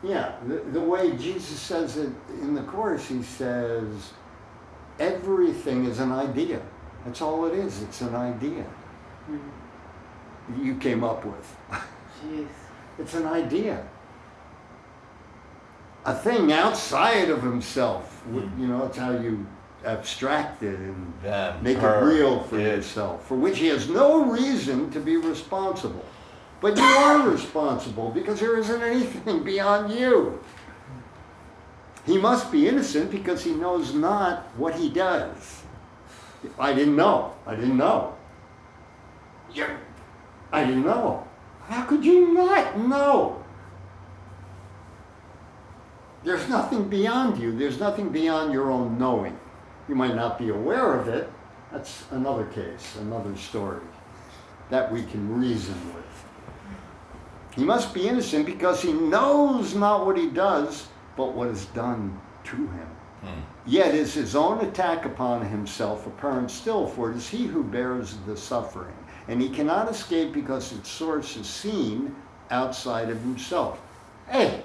A: Yeah. The way Jesus says it in the Course, he says, everything is an idea. That's all it is. It's an idea you came up with.
H: Jeez.
A: It's an idea. A thing outside of himself. You know, it's how you abstract it and
B: Them,
A: make
B: her,
A: it real for
B: it.
A: yourself, for which he has no reason to be responsible. But you are responsible because there isn't anything beyond you. He must be innocent because he knows not what he does. I didn't know. I didn't know. I didn't know. How could you not know? There's nothing beyond you. There's nothing beyond your own knowing. You might not be aware of it. That's another case, another story that we can reason with. He must be innocent because he knows not what he does, but what is done to him. Yet is his own attack upon himself apparent still, for it is he who bears the suffering, and he cannot escape because its source is seen outside of himself. Hey,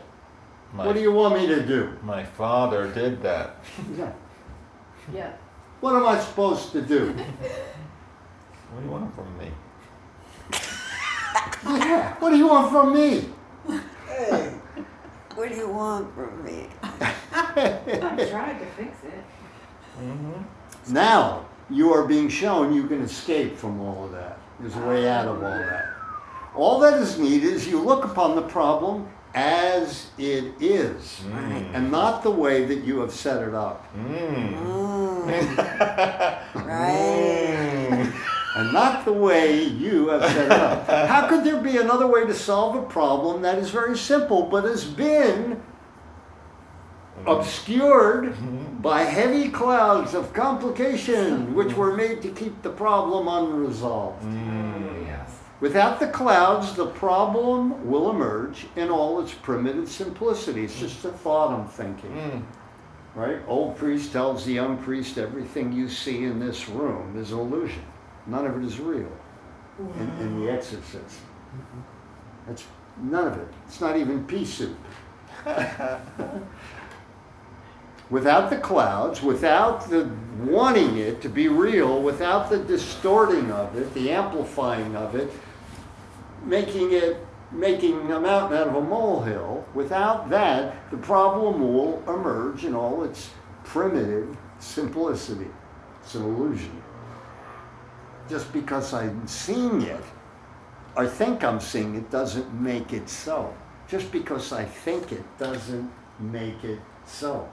A: what do you want me to do?
B: My father did that.
A: Yeah.
H: Yeah.
A: What am I supposed to do?
B: What do you want from me?
A: Yeah, what do you want from me?
E: Hey, what do you want from me?
F: I tried to fix it.
A: Now, you are being shown you can escape from all of that. There's a way out of all that. All that is needed is you look upon the problem as it is, and not the way that you have set it up.
E: Right.
A: And not the way you have set it up. How could there be another way to solve a problem that is very simple but has been obscured by heavy clouds of complication which were made to keep the problem unresolved? Without the clouds, the problem will emerge in all its primitive simplicity. It's just a thought I'm thinking. Right? Old priest tells the young priest everything you see in this room is an illusion. None of it is real. In The Exorcist. That's none of it. It's not even pea soup. Without the clouds, without the wanting it to be real, without the distorting of it, the amplifying of it, making a mountain out of a molehill, without that, the problem will emerge in all its primitive simplicity. It's an illusion. Just because I'm seeing it, or think I'm seeing it, doesn't make it so. Just because I think it doesn't make it so.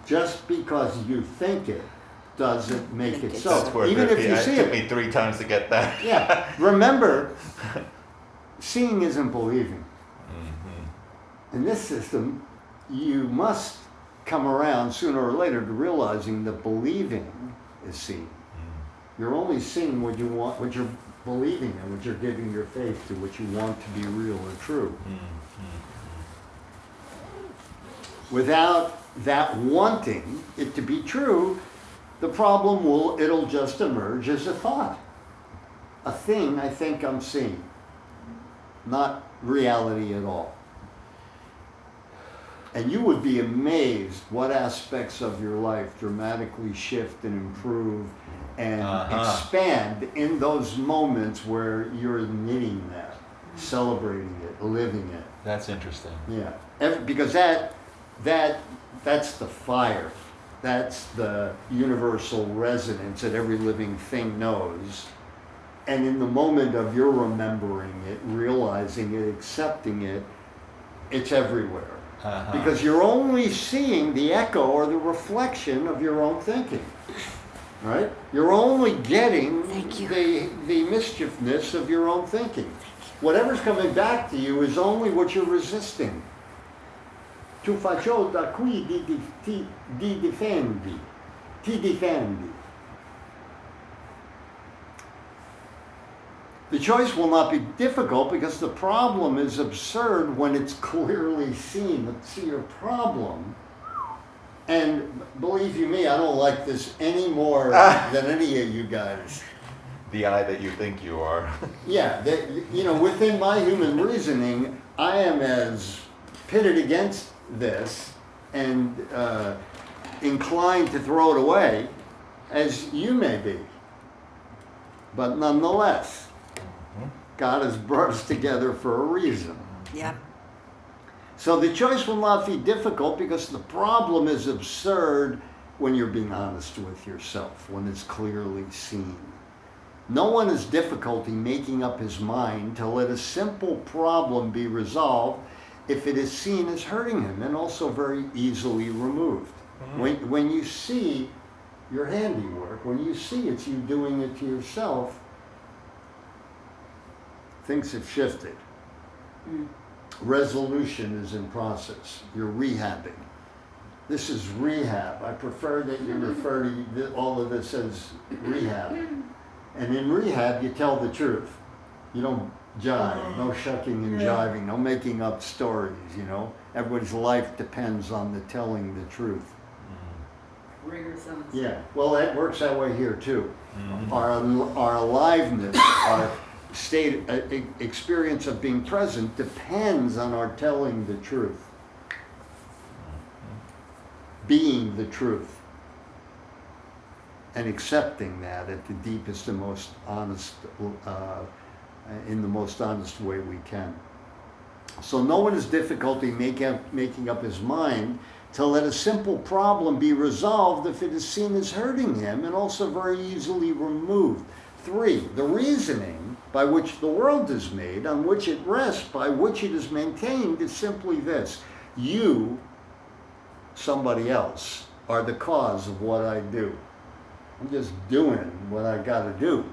A: Just because you think it doesn't make it so.
B: That's where
A: Even if you see
B: it took
A: it.
B: me 3 times to get that.
A: Yeah. Remember, seeing isn't believing. In this system, you must come around sooner or later to realizing that believing is seeing. You're only seeing what you want, what you're believing in, what you're giving your faith to, what you want to be real or true. Without that wanting it to be true, the problem it'll just emerge as a thought. A thing I think I'm seeing, not reality at all. And you would be amazed what aspects of your life dramatically shift and improve and expand in those moments where you're knitting that, celebrating it, living it.
B: That's interesting.
A: Yeah, because that's the fire. That's the universal resonance that every living thing knows. And in the moment of your remembering it, realizing it, accepting it, it's everywhere. Because you're only seeing the echo or the reflection of your own thinking. Right? You're only getting the mischiefness of your own thinking. Whatever's coming back to you is only what you're resisting. Tu faccio da qui ti difendi. Ti difendi. The choice will not be difficult because the problem is absurd when it's clearly seen. Let's see your problem. And believe you me, I don't like this any more than any of you guys.
B: The I that you think you are.
A: Yeah, within my human reasoning, I am as pitted against this and inclined to throw it away as you may be. But nonetheless, God has brought us together for a reason.
E: Yep.
A: So the choice will not be difficult because the problem is absurd when you're being honest with yourself, when it's clearly seen. No one has difficulty making up his mind to let a simple problem be resolved if it is seen as hurting him and also very easily removed. When you see your handiwork, when you see it's you doing it to yourself, things have shifted. Resolution is in process. You're rehabbing. This is rehab. I prefer that you refer to all of this as rehab. And in rehab, you tell the truth. You don't jive, no shucking and jiving, no making up stories, you know. Everybody's life depends on the telling the truth.
F: Rigorous.
A: Yeah, well, that works that way here too. Our aliveness, our state, experience of being present depends on our telling the truth. Being the truth. And accepting that at the deepest and most honest, in the most honest way we can. So no one has difficulty making up his mind to let a simple problem be resolved if it is seen as hurting him and also very easily removed. 3, the reasoning by which the world is made, on which it rests, by which it is maintained, is simply this: you, somebody else, are the cause of what I do. I'm just doing what I gotta do.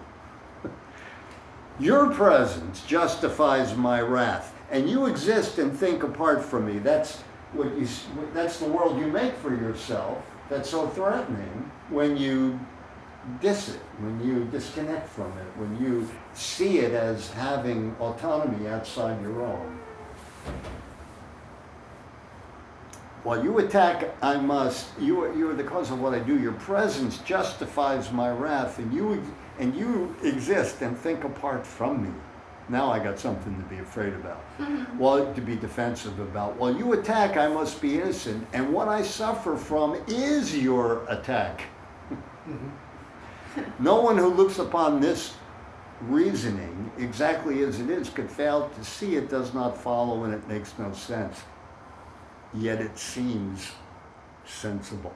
A: Your presence justifies my wrath, and you exist and think apart from me. That's that's the world you make for yourself that's so threatening when you diss it, when you disconnect from it, when you see it as having autonomy outside your own. While you attack, I must. You are the cause of what I do. Your presence justifies my wrath, and you exist and think apart from me. Now I got something to be afraid about. Well, to be defensive about. While you attack, I must be innocent, and what I suffer from is your attack. No one who looks upon this reasoning exactly as it is could fail to see it does not follow and it makes no sense. Yet it seems sensible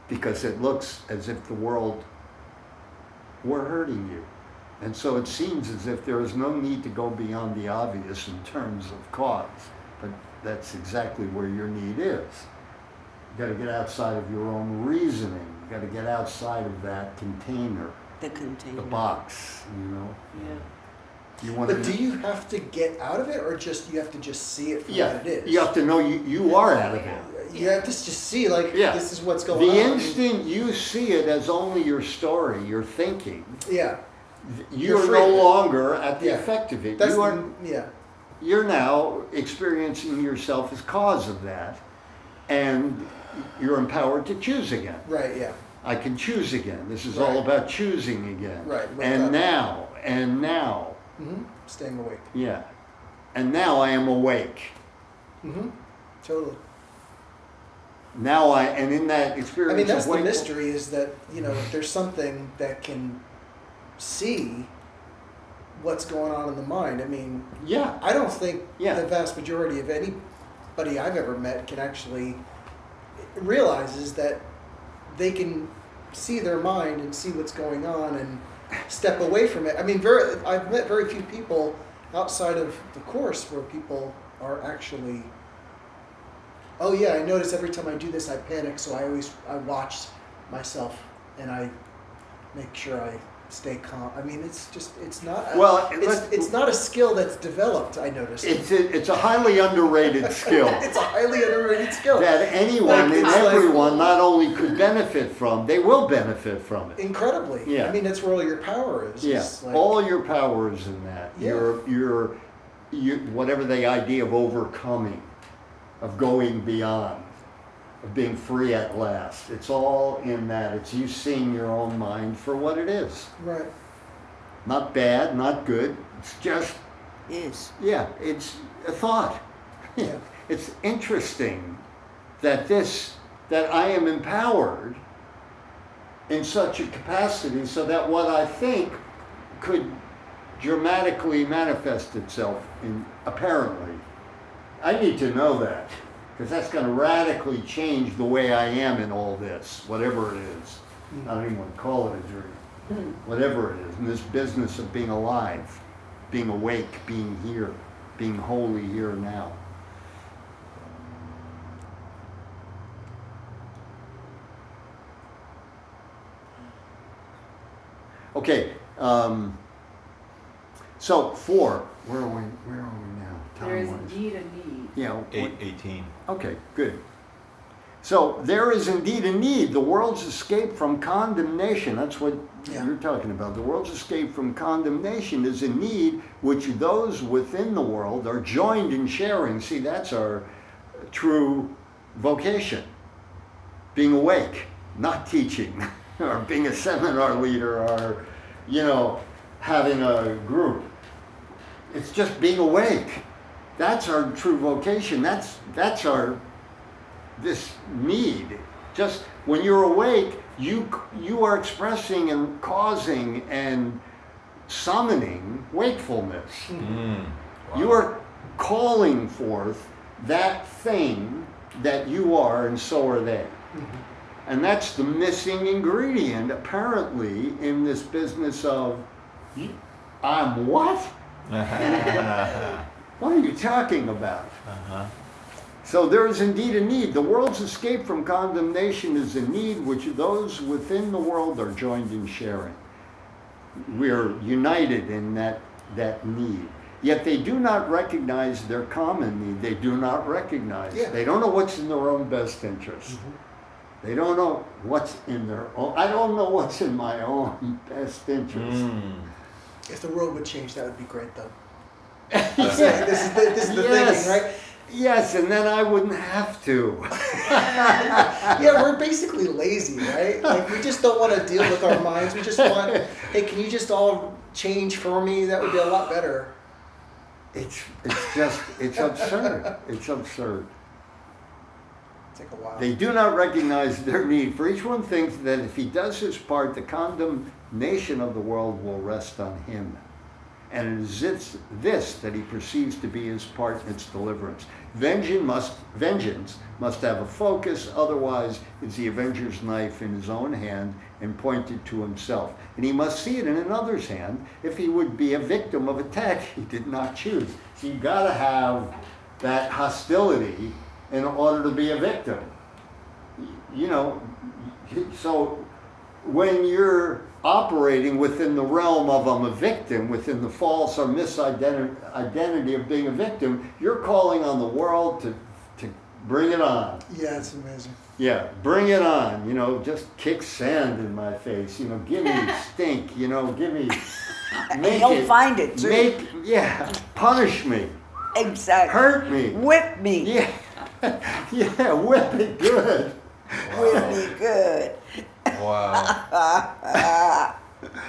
A: because it looks as if the world were hurting you. And so it seems as if there is no need to go beyond the obvious in terms of cause, but that's exactly where your need is. You got to get outside of your own reasoning. You got to get outside of that container,
E: The container.
A: the box, you know.
E: Yeah.
A: You want
D: But
A: to,
D: do you have to get out of it, or just you have to just see it for
A: yeah,
D: what it is?
A: you have to know you are out of it.
D: You have to just see, like,
A: Yeah.
D: this is what's going
A: The
D: on.
A: instant you see it as only your story, your thinking,
D: Yeah.
A: you're
D: free
A: no
D: of it.
A: longer at the
D: Yeah.
A: effect of it.
D: That's
A: You're now experiencing yourself as cause of that, and you're empowered to choose again.
D: right. Yeah.
A: I can choose again. This is all
D: Right.
A: about choosing again.
D: Right, wake
A: And
D: up.
A: now,
D: Staying awake.
A: yeah. And now I am awake.
D: Totally.
A: Now and in that experience
D: I mean, that's
A: of
D: the
A: wake-
D: mystery, is that, if there's something that can see what's going on in the mind. I mean,
A: Yeah.
D: I don't think
A: Yeah.
D: the vast majority of anybody I've ever met can actually realizes that they can see their mind and see what's going on and step away from it. I mean, I've met very few people outside of the course where people are actually, oh yeah, I notice every time I do this I panic, so I watch myself and I make sure I stay calm. I mean, it's not a skill that's developed, I noticed.
A: It's a highly underrated skill.
D: It's a highly underrated skill.
A: That anyone
D: Like,
A: and
D: it's like-
A: everyone not only could benefit from, they will benefit from it.
D: Incredibly.
A: Yeah.
D: I mean, that's where all your power is.
A: Yeah,
D: It's like-
A: all your power is in that.
D: Yeah.
A: Your whatever the idea of overcoming, of going beyond, of being free at last. It's all in that. It's you seeing your own mind for what it is.
D: Right.
A: Not bad, not good. It's just,
E: Is.
A: yeah, it's a thought.
D: Yeah.
A: It's interesting that I am empowered in such a capacity so that what I think could dramatically manifest itself in, apparently. I need to know that, because that's going to radically change the way I am in all this, whatever it is. I don't even want to call it a dream. Whatever it is, in this business of being alive, being awake, being here, being wholly here now. Okay, so 4, where are we now?
F: There is
A: Time-wise?
F: indeed a need.
A: Yeah.
B: 18.
A: Okay, good. So there is indeed a need. The world's escape from condemnation, that's what you're talking about. The world's escape from condemnation is a need which those within the world are joined in sharing. See, that's our true vocation. Being awake, not teaching, or being a seminar leader, or, having a group. It's just being awake. That's our true vocation. That's our this need. Just when you're awake, you are expressing and causing and summoning wakefulness.
B: Wow.
A: You are calling forth that thing that you are, and so are they. And that's the missing ingredient, apparently, in this business of, I'm what? What are you talking about? So there is indeed a need. The world's escape from condemnation is a need which those within the world are joined in sharing. We are united in that need. Yet they do not recognize their common need. They do not recognize.
D: Yeah.
A: They don't know what's in their own best interest. They don't know what's in their own. I don't know what's in my own best interest.
D: If the world would change, that would be great, though.
A: Yes.
D: This is the thinking, right?
A: Yes, and then I wouldn't have to.
D: Yeah, we're basically lazy, right? Like, we just don't want to deal with our minds. We just want, hey, can you just all change for me? That would be a lot better.
A: It's absurd. It's absurd.
D: Take a while.
A: They do not recognize their need. For each one thinks that if he does his part, the condemnation of the world will rest on him. And it is this that he perceives to be his part in its deliverance. Vengeance must have a focus, otherwise it's the avenger's knife in his own hand and pointed to himself. And he must see it in another's hand if he would be a victim of attack he did not choose. So you've got to have that hostility in order to be a victim. So when you're operating within the realm of I'm a victim, within the false or misidentity of being a victim, you're calling on the world to bring it on.
D: Yeah, it's amazing.
A: Yeah, bring it on. Just kick sand in my face. Give me stink. Give me.
E: And you'll find it too.
A: Punish me.
E: Exactly.
A: Hurt me.
E: Whip me.
A: Yeah, yeah, whip it good.
E: Whip me good.
B: Wow.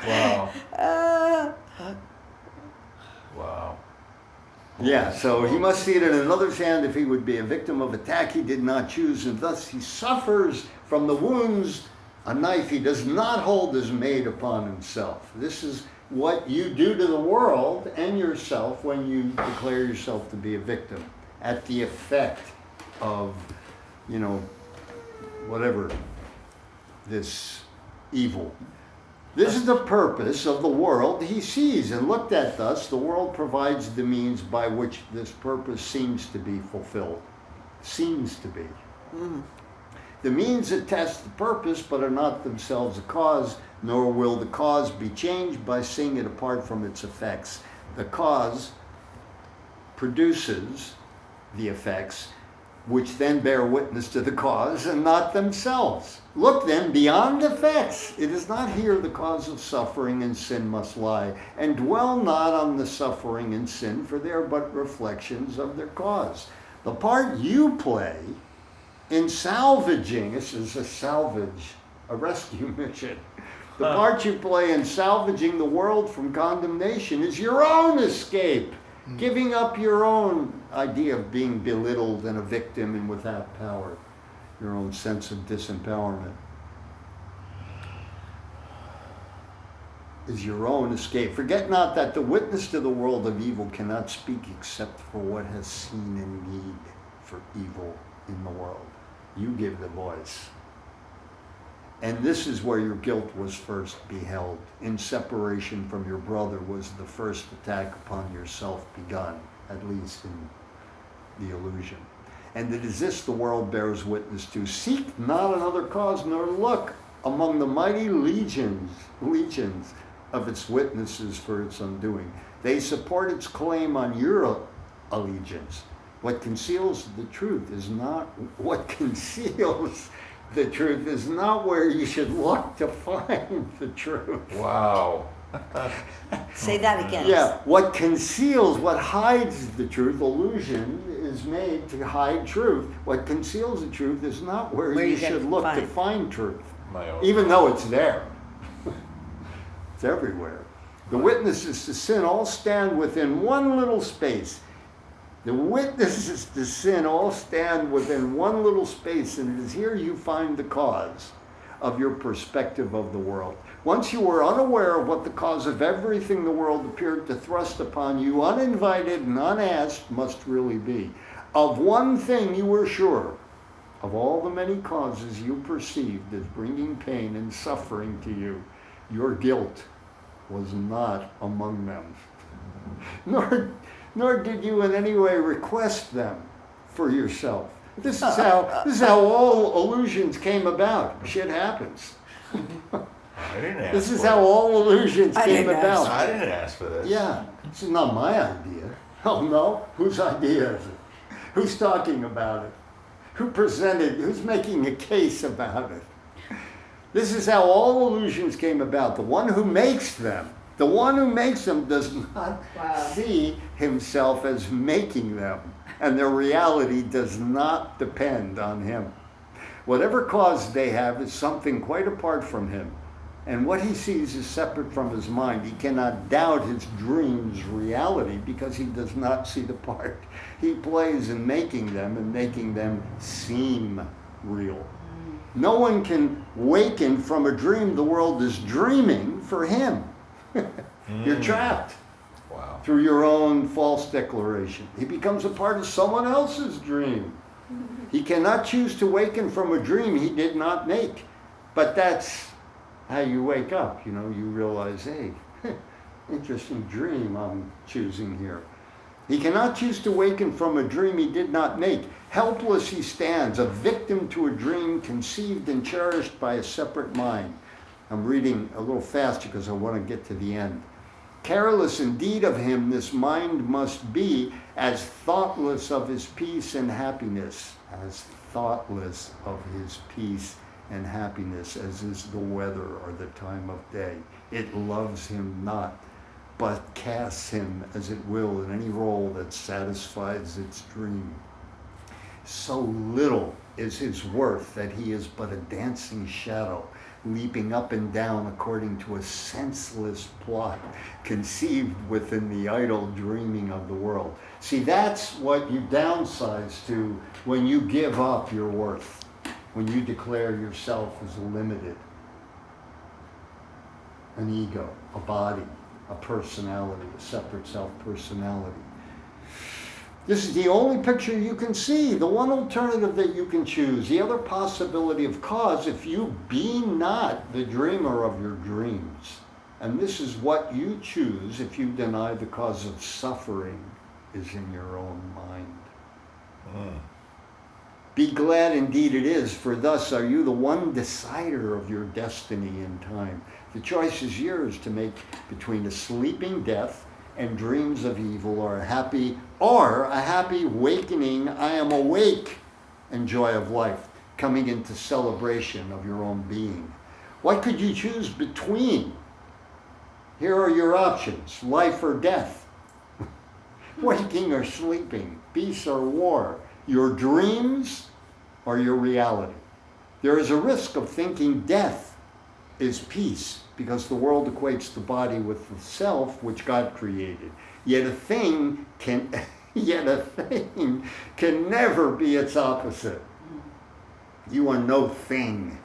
B: Wow. Wow.
A: Yeah, so he must see it in another's hand if he would be a victim of attack he did not choose, and thus he suffers from the wounds a knife he does not hold is made upon himself. This is what you do to the world and yourself when you declare yourself to be a victim at the effect of, whatever, this evil. This is the purpose of the world he sees, and looked at thus, the world provides the means by which this purpose seems to be fulfilled. Seems to be. The means attest the purpose, but are not themselves a cause, nor will the cause be changed by seeing it apart from its effects. The cause produces the effects, which then bear witness to the cause and not themselves. Look then beyond effects. It is not here the cause of suffering and sin must lie, and dwell not on the suffering and sin, for they are but reflections of their cause. The part you play in salvaging, this is a rescue mission. The part you play in salvaging the world from condemnation is your own escape. Giving up your own idea of being belittled and a victim and without power, your own sense of disempowerment. is your own escape. Forget not that the witness to the world of evil cannot speak except for what has seen and need for evil in the world. You give the voice. And this is where your guilt was first beheld. In separation from your brother was the first attack upon yourself begun, at least in the illusion. And it is this the world bears witness to. Seek not another cause, nor look among the mighty legions of its witnesses for its undoing. They support its claim on your allegiance. What conceals the truth is not where you should look to find the truth.
B: Wow.
E: Say that again.
A: Yeah, what hides the truth, illusion is made to hide truth. What conceals the truth is not where you
E: you
A: should
E: can
A: look to
E: find.
A: find truth.
B: My own.
A: Even though it's there. It's everywhere. The witnesses to sin all stand within one little space. The witnesses to sin all stand within one little space, and it is here you find the cause of your perspective of the world. Once you were unaware of what the cause of everything the world appeared to thrust upon you, uninvited and unasked, must really be. Of one thing you were sure, of all the many causes you perceived as bringing pain and suffering to you, your guilt was not among them. Nor did you in any way request them for yourself. This is how all illusions came about. Shit happens.
B: I didn't ask
A: This is
B: for
A: how
B: it.
A: all illusions
E: I
A: came
E: didn't ask.
A: about.
B: I didn't ask for this.
A: Yeah, this is not my idea. Oh no, whose idea is it? Who's talking about it? Who's making a case about it? This is how all illusions came about. The one who makes them does not see himself as making them, and their reality does not depend on him. Whatever cause they have is something quite apart from him, and what he sees is separate from his mind. He cannot doubt his dream's reality because he does not see the part he plays in making them and making them seem real. No one can waken from a dream the world is dreaming for him. You're trapped
B: Wow.
A: through your own false declaration. He becomes a part of someone else's dream. He cannot choose to waken from a dream he did not make. But that's how you wake up. You realize, hey, interesting dream I'm choosing here. He cannot choose to waken from a dream he did not make. Helpless he stands, a victim to a dream conceived and cherished by a separate mind. I'm reading a little faster because I want to get to the end. Careless indeed of him this mind must be, as thoughtless of his peace and happiness, as thoughtless of his peace and happiness as is the weather or the time of day. It loves him not, but casts him as it will in any role that satisfies its dream. So little is his worth that he is but a dancing shadow, leaping up and down according to a senseless plot conceived within the idle dreaming of the world. See, that's what you downsize to when you give up your worth, when you declare yourself as limited. An ego, a body, a personality, a separate self-personality. This is the only picture you can see, the one alternative that you can choose, the other possibility of cause if you be not the dreamer of your dreams. And this is what you choose if you deny the cause of suffering is in your own mind. Be glad indeed it is, for thus are you the one decider of your destiny in time. The choice is yours to make between a sleeping death and dreams of evil, or a happy wakening, I am awake, and joy of life, coming into celebration of your own being. What could you choose between? Here are your options, life or death, waking or sleeping, peace or war, your dreams or your reality. There is a risk of thinking death is peace, because the world equates the body with the self which God created. Yet a thing can never be its opposite. You are no thing.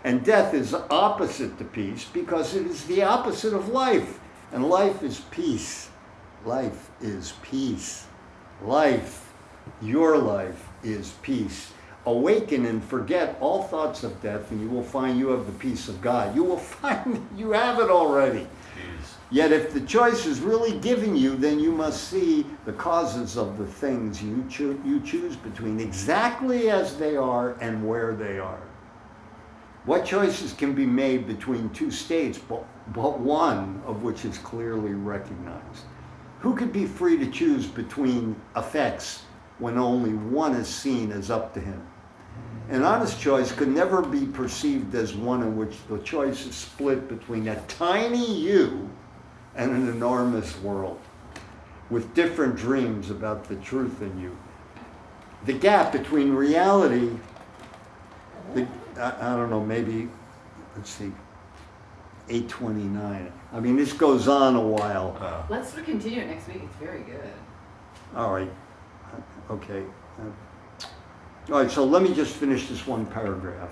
A: And death is opposite to peace because it is the opposite of life. And life is peace. Life is peace. Life, your life is peace. Awaken and forget all thoughts of death, and you will find you have the peace of God. You will find you have it already. Yet if the choice is really given you, then you must see the causes of the things you choose between exactly as they are and where they are. What choices can be made between two states, but one of which is clearly recognized? Who could be free to choose between effects when only one is seen as up to him? An honest choice could never be perceived as one in which the choice is split between a tiny you and an enormous world, with different dreams about the truth in you. The gap between reality, I don't know, maybe, let's see, 829. I mean, this goes on a while.
H: Let's continue it next week. It's very good.
A: All right, okay. All right, so let me just finish this one paragraph.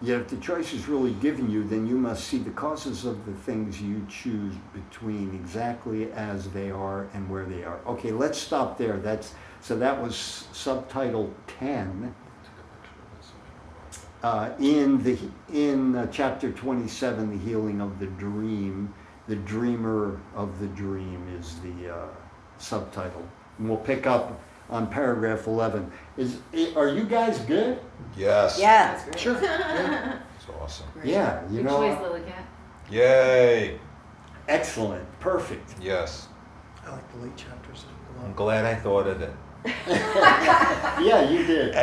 A: Yet if the choice is really given you, then you must see the causes of the things you choose between exactly as they are and where they are. Okay, let's stop there. So that was subtitle 10. In chapter 27, the healing of the dream, the dreamer of the dream is the subtitle. And we'll pick up on paragraph 11. Are you guys good?
B: Yes.
E: Yeah.
H: That's great.
D: Sure. Yeah.
B: It's awesome.
A: Yeah, you
H: Good
A: know.
H: choice, Lily Cat.
B: Yay.
A: Excellent, perfect.
B: Yes.
D: I like the late chapters a
B: I'm
D: lot.
B: glad I thought of it.
A: Yeah, you did.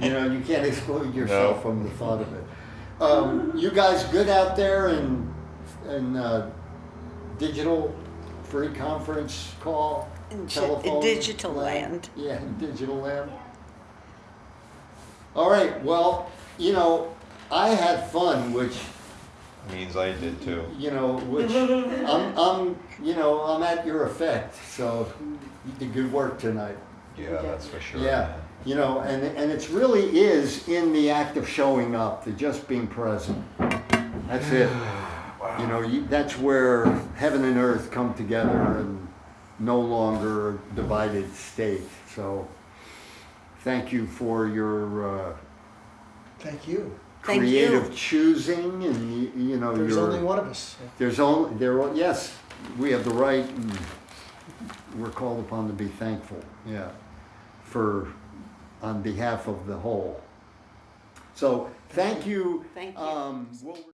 A: You know, you can't exclude yourself
B: No.
A: from the thought of it. You guys good out there in digital free conference call? Telephone
E: Digital land.
A: Yeah, in digital land. All right, well, you know, I had fun, which,
B: Means I did too.
A: you know, which I'm at your effect, so you did good work tonight.
B: Yeah, that's for sure.
A: Yeah, you know, and it really is in the act of showing up, the just being present. That's it. You know, that's where heaven and earth come together and no longer a divided state. So thank you for your
D: Thank you.
E: Thank
A: creative
E: you.
A: choosing, and you know,
D: There's
A: your,
D: only one of us.
A: yes, we have the right, and we're called upon to be thankful, yeah, on behalf of the whole. So thank you.
E: Thank you.
A: We'll